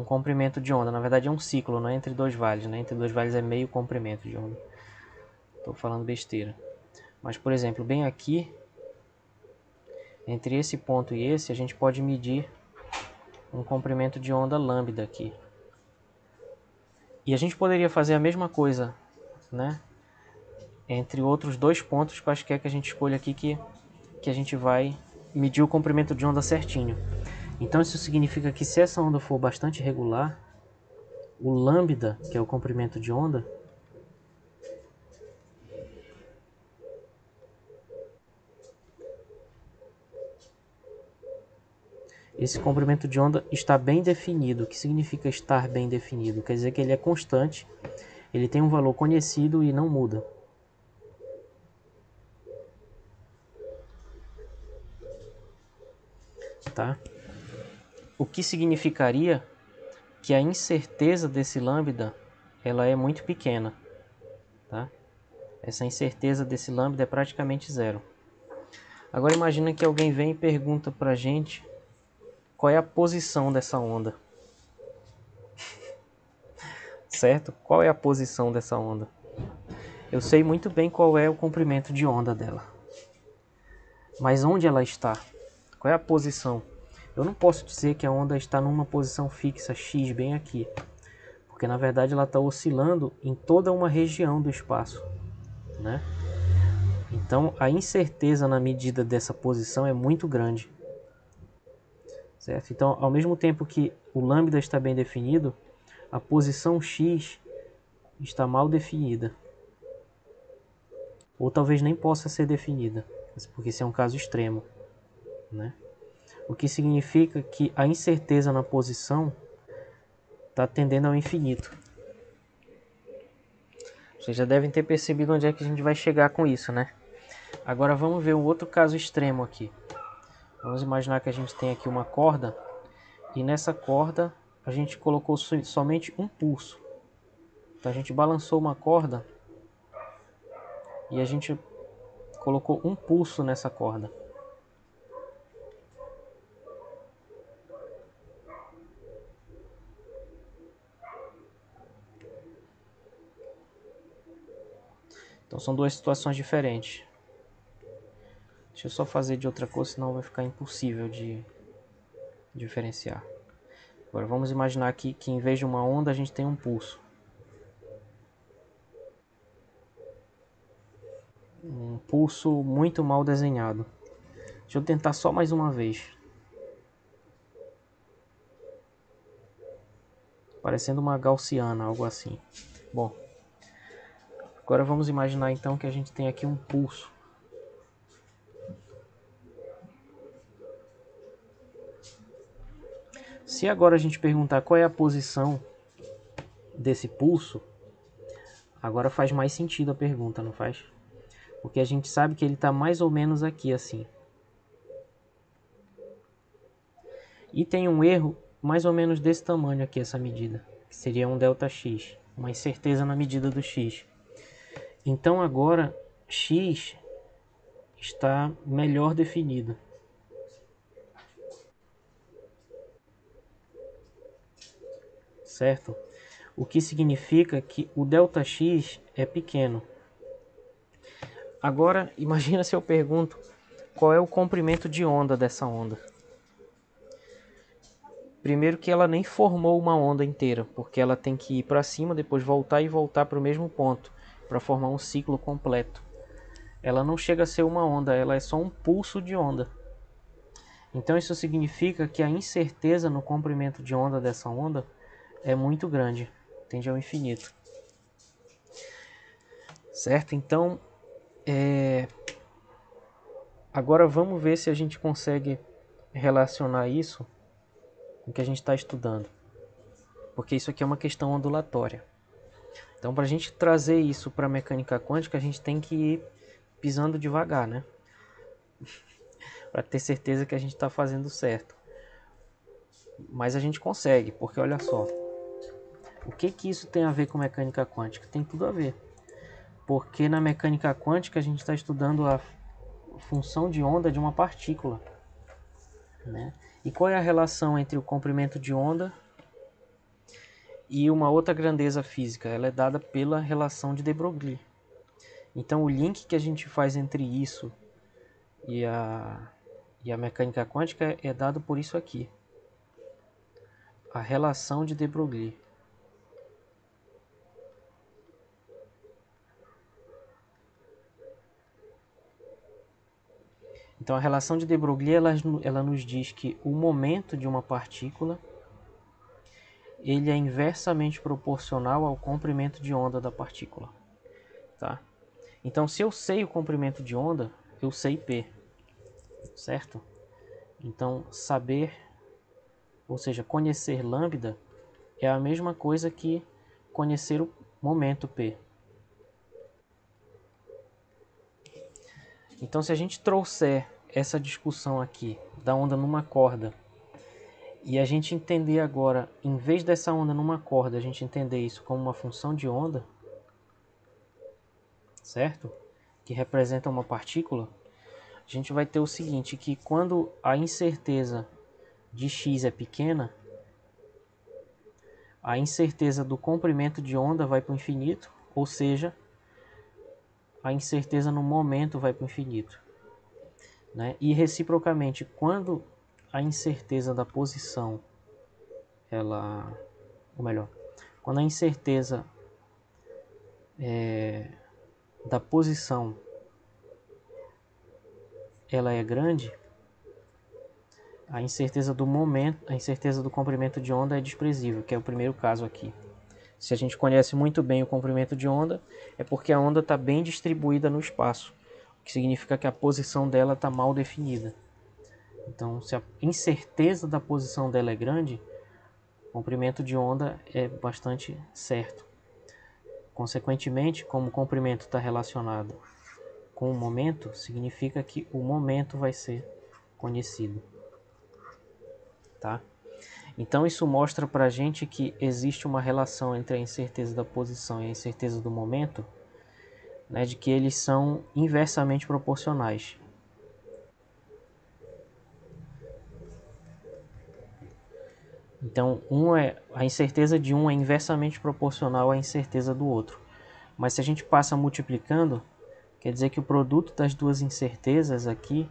S1: comprimento de onda. Na verdade é um ciclo, não é entre dois vales, né? Entre dois vales é meio comprimento de onda. Estou falando besteira. Mas, por exemplo, bem aqui, entre esse ponto e esse, a gente pode medir um comprimento de onda lambda aqui. E a gente poderia fazer a mesma coisa, né? Entre outros dois pontos quaisquer que a gente escolha aqui que a gente vai medir o comprimento de onda certinho. Então isso significa que se essa onda for bastante regular, o lambda, que é o comprimento de onda, esse comprimento de onda está bem definido. O que significa estar bem definido? Quer dizer que ele é constante, ele tem um valor conhecido e não muda. Tá? O que significaria que a incerteza desse lambda ela é muito pequena. Tá? Essa incerteza desse lambda é praticamente zero. Agora imagina que alguém vem e pergunta para a gente qual é a posição dessa onda. Certo? Qual é a posição dessa onda? Eu sei muito bem qual é o comprimento de onda dela. Mas onde ela está? Qual é a posição? Eu não posso dizer que a onda está numa posição fixa x bem aqui. Porque na verdade ela está oscilando em toda uma região do espaço. né? Então a incerteza na medida dessa posição é muito grande, certo? Então, ao mesmo tempo que o lambda está bem definido, a posição x está mal definida, ou talvez nem possa ser definida, porque esse é um caso extremo, né? O que significa que a incerteza na posição está tendendo ao infinito. Vocês já devem ter percebido onde é que a gente vai chegar com isso, né? Agora vamos ver um outro caso extremo aqui. Vamos imaginar que a gente tem aqui uma corda e nessa corda a gente colocou somente um pulso. Então a gente balançou uma corda e a gente colocou um pulso nessa corda. Então são duas situações diferentes. Deixa eu só fazer de outra cor, senão vai ficar impossível de diferenciar. Agora vamos imaginar aqui que em vez de uma onda a gente tem um pulso. Um pulso muito mal desenhado. Deixa eu tentar só mais uma vez. Parecendo uma gaussiana, algo assim. Bom, agora vamos imaginar então que a gente tem aqui um pulso. Se agora a gente perguntar qual é a posição desse pulso, agora faz mais sentido a pergunta, não faz? Porque a gente sabe que ele está mais ou menos aqui assim. E tem um erro mais ou menos desse tamanho aqui, essa medida, que seria um ΔX, uma incerteza na medida do x. Então agora x está melhor definido. Certo? O que significa que o ΔX é pequeno. Agora, imagina se eu pergunto qual é o comprimento de onda dessa onda. Primeiro que ela nem formou uma onda inteira, porque ela tem que ir para cima, depois voltar e voltar para o mesmo ponto, para formar um ciclo completo. Ela não chega a ser uma onda, ela é só um pulso de onda. Então isso significa que a incerteza no comprimento de onda dessa onda é muito grande, tende ao infinito. Certo? Então, agora vamos ver se a gente consegue relacionar isso com o que a gente está estudando. Porque isso aqui é uma questão ondulatória. Então, para a gente trazer isso para a mecânica quântica, a gente tem que ir pisando devagar, né? Para ter certeza que a gente está fazendo certo. Mas a gente consegue, porque olha só. O que isso tem a ver com mecânica quântica? Tem tudo a ver. Porque na mecânica quântica a gente está estudando a função de onda de uma partícula, né? E qual é a relação entre o comprimento de onda e uma outra grandeza física? Ela é dada pela relação de de Broglie. Então o link que a gente faz entre isso e a mecânica quântica é dado por isso aqui. A relação de de Broglie. Então a relação de de Broglie ela nos diz que o momento de uma partícula ele é inversamente proporcional ao comprimento de onda da partícula. Tá? Então se eu sei o comprimento de onda, eu sei P. Certo? Então saber, ou seja, conhecer lambda é a mesma coisa que conhecer o momento P. Então se a gente trouxer essa discussão aqui da onda numa corda e a gente entender agora, em vez dessa onda numa corda, a gente entender isso como uma função de onda, certo? Que representa uma partícula, a gente vai ter o seguinte, que quando a incerteza de x é pequena, a incerteza do comprimento de onda vai para o infinito, ou seja, a incerteza no momento vai para o infinito, né? E reciprocamente, quando a incerteza da posição, ou melhor, quando a incerteza da posição ela é grande, a incerteza do momento, a incerteza do comprimento de onda é desprezível, que é o primeiro caso aqui. Se a gente conhece muito bem o comprimento de onda, é porque a onda está bem distribuída no espaço, o que significa que a posição dela está mal definida. Então, se a incerteza da posição dela é grande, o comprimento de onda é bastante certo. Consequentemente, como o comprimento está relacionado com o momento, significa que o momento vai ser conhecido. Tá? Então isso mostra para a gente que existe uma relação entre a incerteza da posição e a incerteza do momento, né, de que eles são inversamente proporcionais. Então a incerteza de um é inversamente proporcional à incerteza do outro. Mas se a gente passa multiplicando, quer dizer que o produto das duas incertezas aqui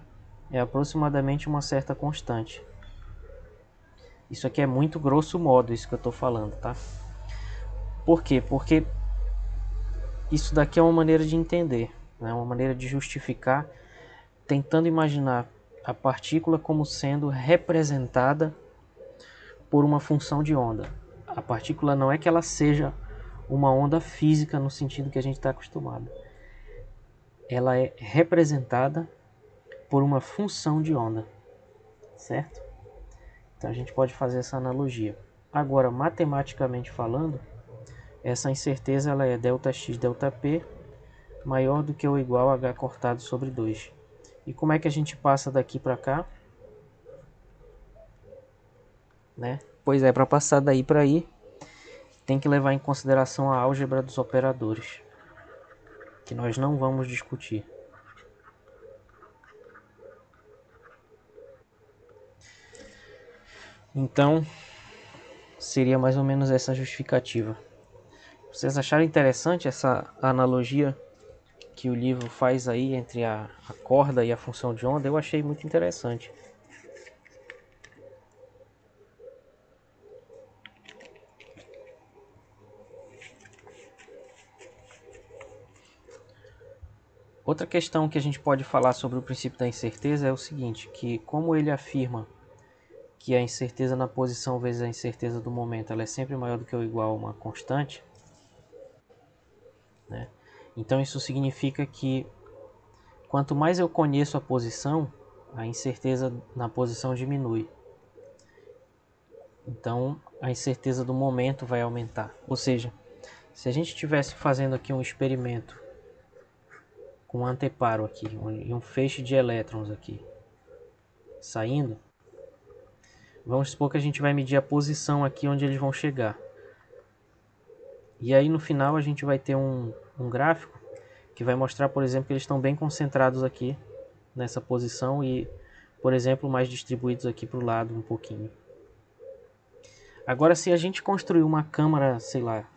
S1: é aproximadamente uma certa constante. Isso aqui é muito grosso modo, isso que eu estou falando, tá? Por quê? Porque isso daqui é uma maneira de entender, né? Uma maneira de justificar, tentando imaginar a partícula como sendo representada por uma função de onda. A partícula não é que ela seja uma onda física no sentido que a gente está acostumado. Ela é representada por uma função de onda, certo? Então a gente pode fazer essa analogia. Agora, matematicamente falando, essa incerteza ela é ΔX ΔP maior do que ou igual a H cortado sobre 2. E como é que a gente passa daqui para cá? Né? Pois é, para passar daí para aí, tem que levar em consideração a álgebra dos operadores, que nós não vamos discutir. Então, seria mais ou menos essa justificativa. Vocês acharam interessante essa analogia que o livro faz aí entre a corda e a função de onda? Eu achei muito interessante. Outra questão que a gente pode falar sobre o princípio da incerteza é o seguinte, que como ele afirma que a incerteza na posição vezes a incerteza do momento ela é sempre maior do que ou igual a uma constante, né? Então isso significa que quanto mais eu conheço a posição, a incerteza na posição diminui. Então a incerteza do momento vai aumentar. Ou seja, se a gente estivesse fazendo aqui um experimento com um anteparo aqui e um feixe de elétrons aqui saindo, vamos supor que a gente vai medir a posição aqui onde eles vão chegar. E aí no final a gente vai ter um gráfico que vai mostrar, por exemplo, que eles estão bem concentrados aqui nessa posição e, por exemplo, mais distribuídos aqui para o lado um pouquinho. Agora, se a gente construir uma câmara, sei lá,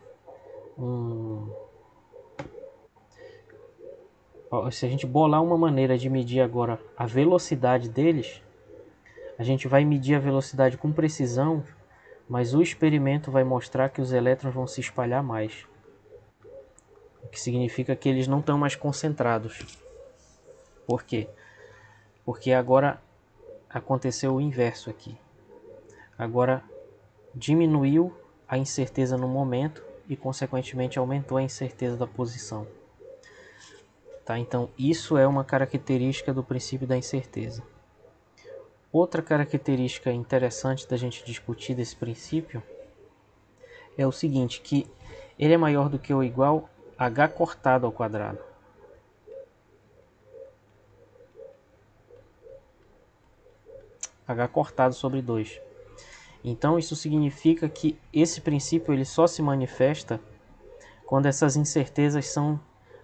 S1: se a gente bolar uma maneira de medir agora a velocidade deles, a gente vai medir a velocidade com precisão, mas o experimento vai mostrar que os elétrons vão se espalhar mais. O que significa que eles não estão mais concentrados. Por quê? Porque agora aconteceu o inverso aqui. Agora diminuiu a incerteza no momento e consequentemente aumentou a incerteza da posição. Tá? Então isso é uma característica do princípio da incerteza. Outra característica interessante da gente discutir desse princípio é o seguinte, que ele é maior do que ou igual a h cortado ao quadrado. H cortado sobre 2. Então isso significa que esse princípio ele só se manifesta quando essas incertezas são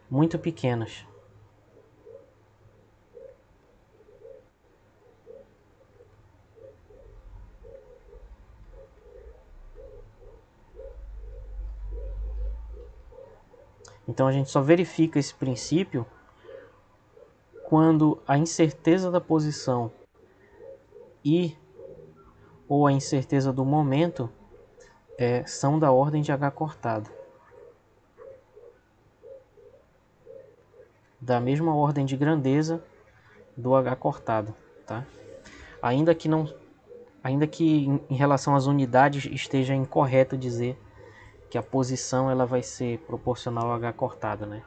S1: muito pequenas. Então a gente só verifica esse princípio quando a incerteza da posição ou a incerteza do momento são da ordem de h cortado. da mesma ordem de grandeza do H cortado, tá? Ainda que em relação às unidades esteja incorreto dizer que a posição ela vai ser proporcional ao H cortado, né?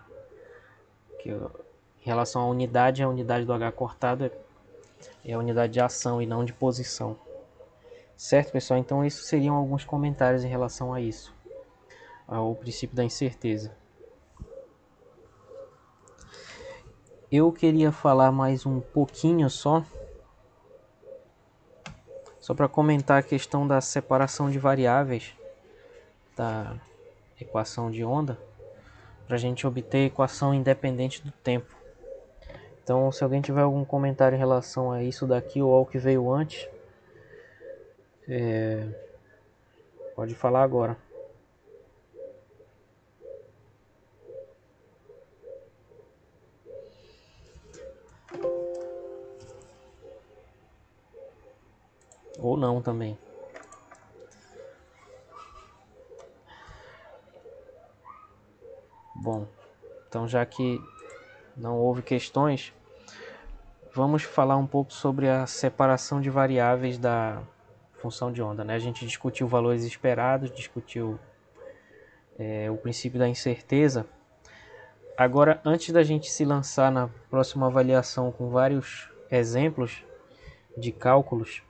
S1: Em relação à unidade, a unidade do H cortado é a unidade de ação e não de posição. Certo, pessoal? Então, esses seriam alguns comentários em relação a isso, ao princípio da incerteza. Eu queria falar mais um pouquinho só para comentar a questão da separação de variáveis da equação de onda, para a gente obter a equação independente do tempo. Então, se alguém tiver algum comentário em relação a isso daqui ou ao que veio antes, pode falar agora. Ou não também. Bom, então já que não houve questões, vamos falar um pouco sobre a separação de variáveis da função de onda, né? A gente discutiu valores esperados, discutiu o princípio da incerteza. Agora, antes da gente se lançar na próxima avaliação com vários exemplos de cálculos,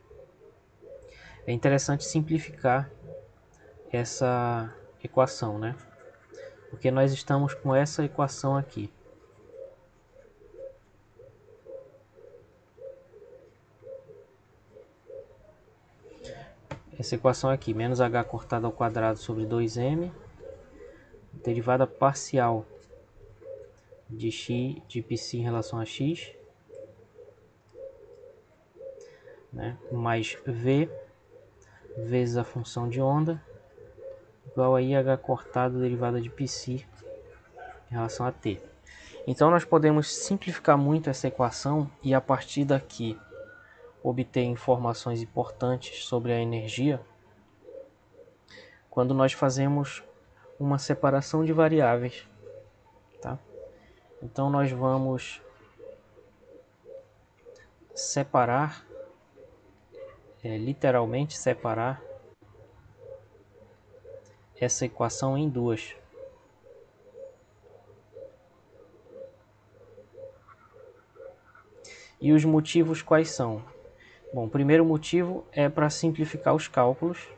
S1: é interessante simplificar essa equação, né? Porque nós estamos com essa equação aqui. Essa equação aqui, menos h cortado ao quadrado sobre 2m, derivada parcial de x de π em relação a x, né, mais v vezes a função de onda, igual a IH cortado derivada de π em relação a t. Então nós podemos simplificar muito essa equação e a partir daqui obter informações importantes sobre a energia quando nós fazemos uma separação de variáveis, tá? Então nós vamos separar, literalmente separar essa equação em duas. E os motivos quais são? Bom, o primeiro motivo é para simplificar os cálculos.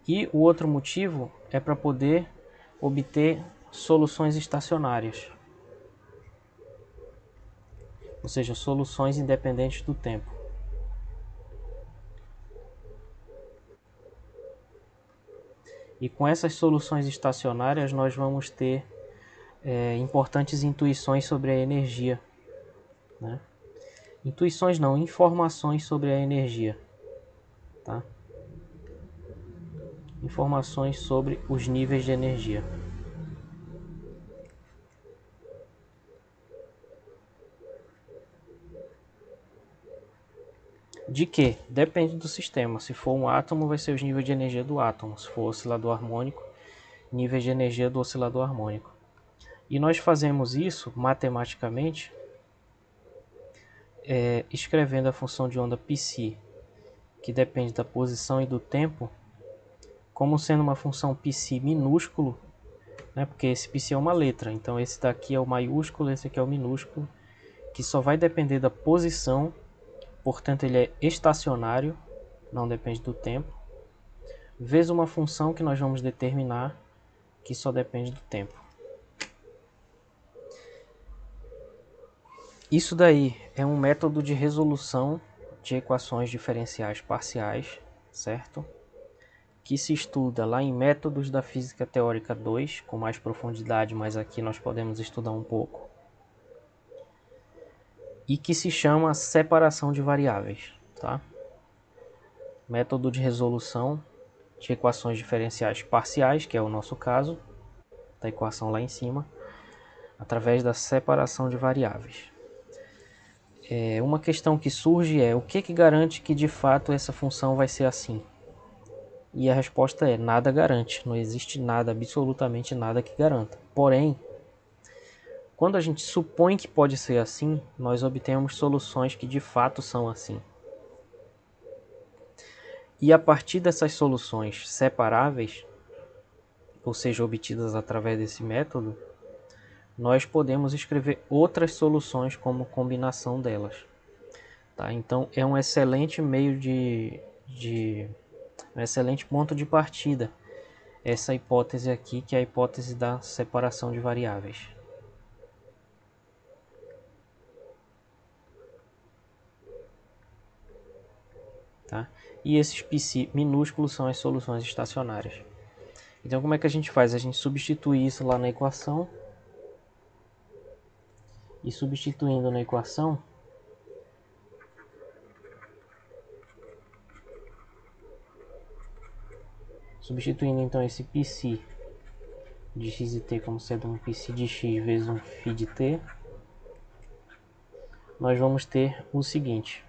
S1: E o outro motivo é para poder obter soluções estacionárias. Ou seja, soluções independentes do tempo. E com essas soluções estacionárias nós vamos ter importantes intuições sobre a energia, né? Intuições não, informações sobre a energia, tá? Informações sobre os níveis de energia. De que? Depende do sistema. Se for um átomo, vai ser os níveis de energia do átomo. Se for oscilador harmônico, níveis de energia do oscilador harmônico. E nós fazemos isso matematicamente escrevendo a função de onda π, que depende da posição e do tempo, como sendo uma função π minúsculo, né? Porque esse π é uma letra, então esse daqui é o maiúsculo, esse aqui é o minúsculo, que só vai depender da posição, portanto ele é estacionário, não depende do tempo, vezes uma função que nós vamos determinar, que só depende do tempo. Isso daí é um método de resolução de equações diferenciais parciais, certo? Que se estuda lá em Métodos da Física Teórica 2, com mais profundidade, mas aqui nós podemos estudar um pouco. E que se chama separação de variáveis, tá? Método de resolução de equações diferenciais parciais, que é o nosso caso, da equação lá em cima, através da separação de variáveis. Uma questão que surge é: o que garante que de fato essa função vai ser assim? E a resposta é: nada garante. Não existe nada, absolutamente nada que garanta. Porém, quando a gente supõe que pode ser assim, nós obtemos soluções que de fato são assim. E a partir dessas soluções separáveis, ou seja, obtidas através desse método, nós podemos escrever outras soluções como combinação delas. Tá? Então é um excelente meio um excelente ponto de partida essa hipótese aqui, que é a hipótese da separação de variáveis. Tá? E esses π minúsculos são as soluções estacionárias. Então como é que a gente faz? A gente substitui isso lá na equação. E substituindo na equação, substituindo então esse π de x e t como sendo um π de x vezes um φ de t, nós vamos ter o seguinte.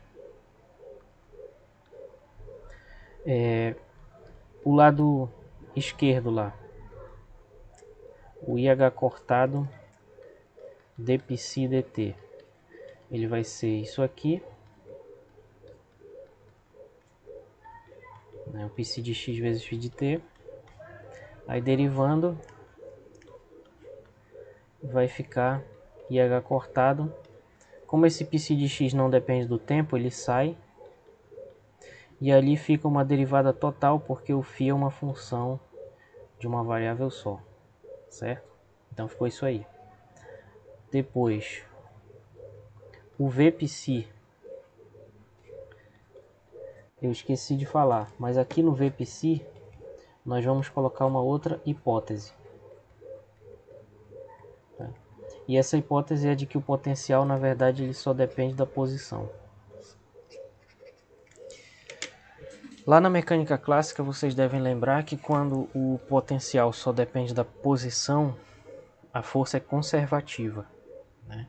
S1: O lado esquerdo lá, o IH cortado dπ dt, ele vai ser isso aqui, né, o π de x vezes φ de t. Aí derivando, vai ficar IH cortado. Como esse π de x não depende do tempo, ele sai. E ali fica uma derivada total, porque o φ é uma função de uma variável só, certo? Então ficou isso aí. Depois, o Vπ, eu esqueci de falar, mas aqui no Vπ nós vamos colocar uma outra hipótese. Tá? E essa hipótese é de que o potencial, na verdade, ele só depende da posição. Lá na mecânica clássica, vocês devem lembrar que quando o potencial só depende da posição, a força é conservativa, né?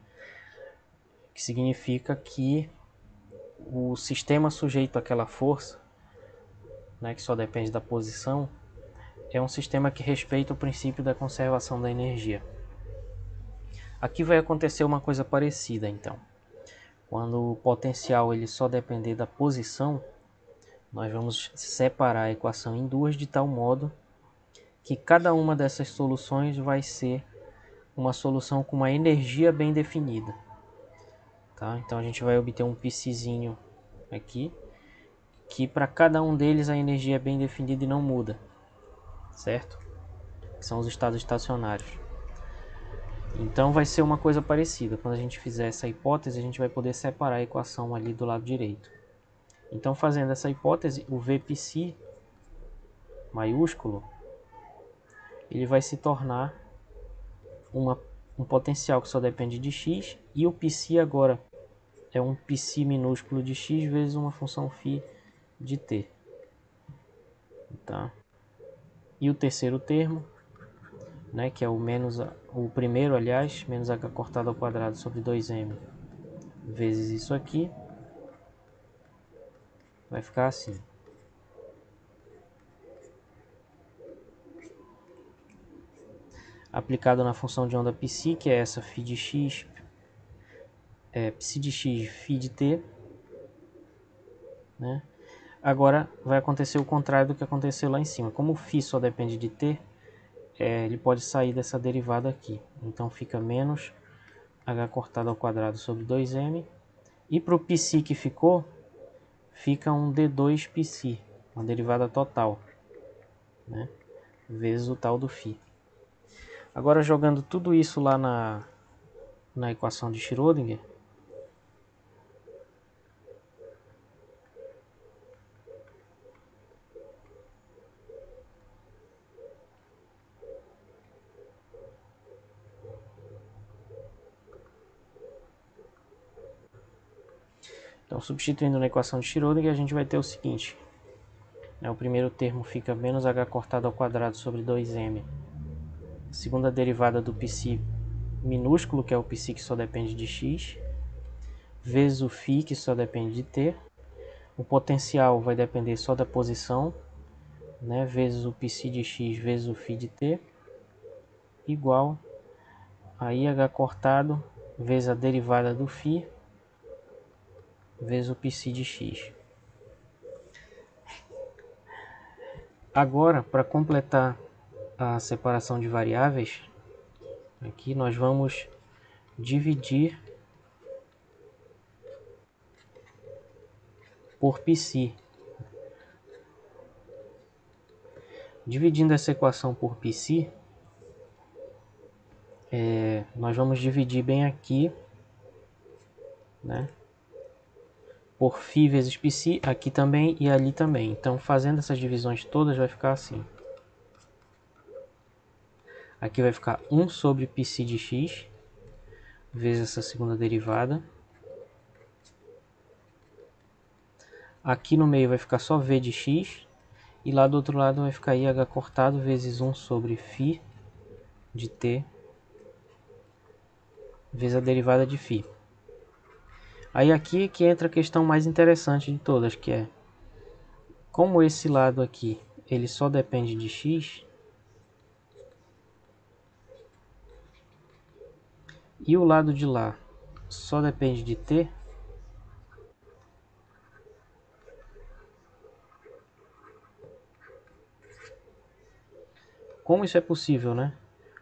S1: Que significa que o sistema sujeito àquela força, né, que só depende da posição, é um sistema que respeita o princípio da conservação da energia. Aqui vai acontecer uma coisa parecida, então. Quando o potencial ele só depender da posição, nós vamos separar a equação em duas de tal modo que cada uma dessas soluções vai ser uma solução com uma energia bem definida. Tá? Então a gente vai obter um πzinho aqui, que para cada um deles a energia é bem definida e não muda, certo? Que são os estados estacionários. Então vai ser uma coisa parecida. Quando a gente fizer essa hipótese, a gente vai poder separar a equação ali do lado direito. Então, fazendo essa hipótese, o Vπ maiúsculo, ele vai se tornar um potencial que só depende de x, e o π agora é um π minúsculo de x vezes uma função φ de t. Tá? E o terceiro termo, né, que é o primeiro, aliás, menos h cortado ao quadrado sobre 2m vezes isso aqui, vai ficar assim. Aplicado na função de onda π, que é essa φ de x, π de x, φ de t, né? Agora vai acontecer o contrário do que aconteceu lá em cima. Como o φ só depende de t, ele pode sair dessa derivada aqui. Então fica menos h cortado ao quadrado sobre 2m. E para o π que ficou, fica um d2π, uma derivada total, né? Vezes o tal do φ. Agora jogando tudo isso lá na equação de Schrödinger, então substituindo na equação de Schrödinger, a gente vai ter o seguinte, né? O primeiro termo fica menos h cortado ao quadrado sobre 2m. A segunda derivada do π minúsculo, que é o π que só depende de x, vezes o φ, que só depende de t. O potencial vai depender só da posição, né, vezes o psi de x vezes o φ de t, igual a IH cortado vezes a derivada do φ vezes o psi de x. Agora, para completar a separação de variáveis, aqui nós vamos dividir por πc. Dividindo essa equação por πc, nós vamos dividir bem aqui, né, por φ vezes πc, aqui também e ali também. Então, fazendo essas divisões todas, vai ficar assim. Aqui vai ficar 1 sobre πc de x, vezes essa segunda derivada. Aqui no meio vai ficar só v de x, e lá do outro lado vai ficar IH cortado vezes 1 sobre φ de t, vezes a derivada de φ. Aí aqui que entra a questão mais interessante de todas, que é, como esse lado aqui ele só depende de x, e o lado de lá só depende de t, como isso é possível, né?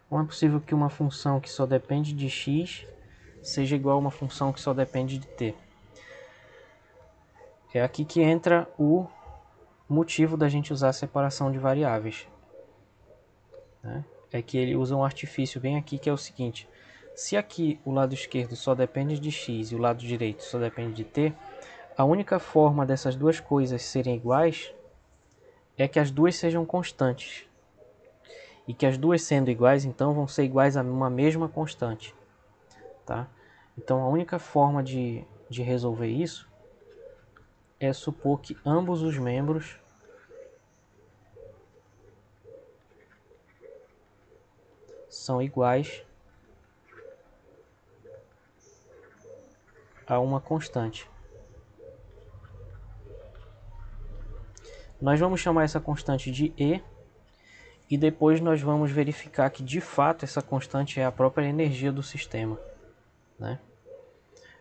S1: Como é possível que uma função que só depende de x seja igual a uma função que só depende de t? É aqui que entra o motivo da gente usar a separação de variáveis, né? É que ele usa um artifício bem aqui, que é o seguinte: se aqui o lado esquerdo só depende de x e o lado direito só depende de t, a única forma dessas duas coisas serem iguais é que as duas sejam constantes. E que as duas sendo iguais, então, vão ser iguais a uma mesma constante, tá? Então, a única forma de resolver isso é supor que ambos os membros são iguais a uma constante. Nós vamos chamar essa constante de E, e depois nós vamos verificar que de fato essa constante é a própria energia do sistema, né?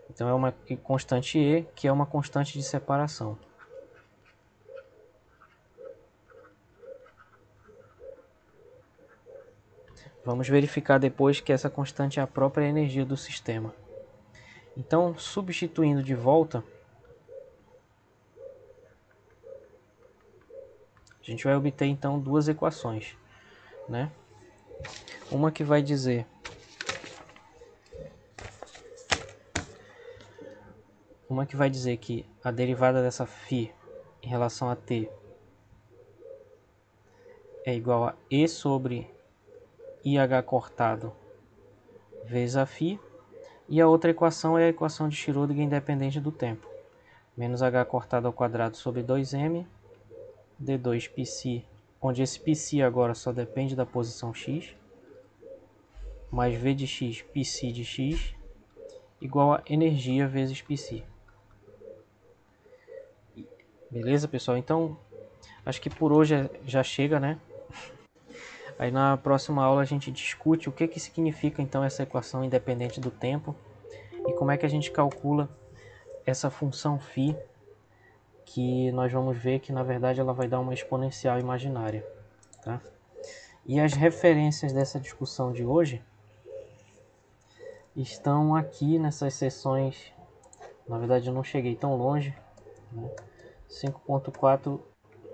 S1: Então é uma constante E, que é uma constante de separação. Vamos verificar depois que essa constante é a própria energia do sistema. Então, substituindo de volta, a gente vai obter então duas equações, né? Uma que vai dizer que a derivada dessa φ em relação a t é igual a E sobre IH cortado vezes a φ, e a outra equação é a equação de Schrödinger independente do tempo. Menos h cortado ao quadrado sobre 2m, d2 πc, onde esse πc agora só depende da posição x, mais v de x πc de x, igual a energia vezes πc. Beleza, pessoal? Então, acho que por hoje já chega, né? Aí na próxima aula a gente discute o que significa então essa equação independente do tempo e como é que a gente calcula essa função φ, que nós vamos ver que na verdade ela vai dar uma exponencial imaginária, tá? E as referências dessa discussão de hoje estão aqui nessas seções. Na verdade eu não cheguei tão longe, né? 5.4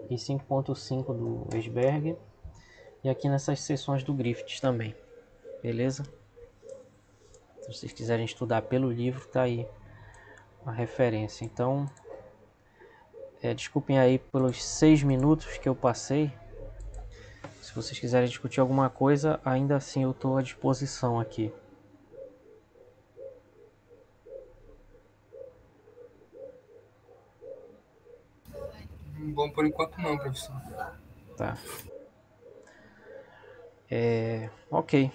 S1: e 5.5 do Esberg, e aqui nessas seções do Griffiths também, beleza? Se vocês quiserem estudar pelo livro, tá aí a referência. Então, desculpem aí pelos 6 minutos que eu passei. Se vocês quiserem discutir alguma coisa, ainda assim eu estou à disposição aqui.
S3: Bom, por enquanto não, professor.
S1: Tá. Ok.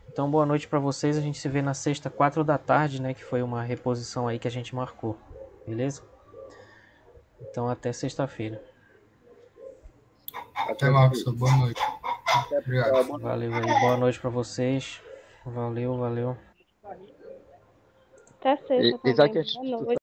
S1: Então, boa noite para vocês. A gente se vê na sexta, 4 da tarde, né? Que foi uma reposição aí que a gente marcou. Beleza? Então, até sexta-feira.
S3: Até mais, professor. Boa noite. Obrigado.
S1: Valeu aí, boa noite para vocês. Valeu, valeu.
S5: Até sexta
S2: Isaac,
S5: também. Boa noite.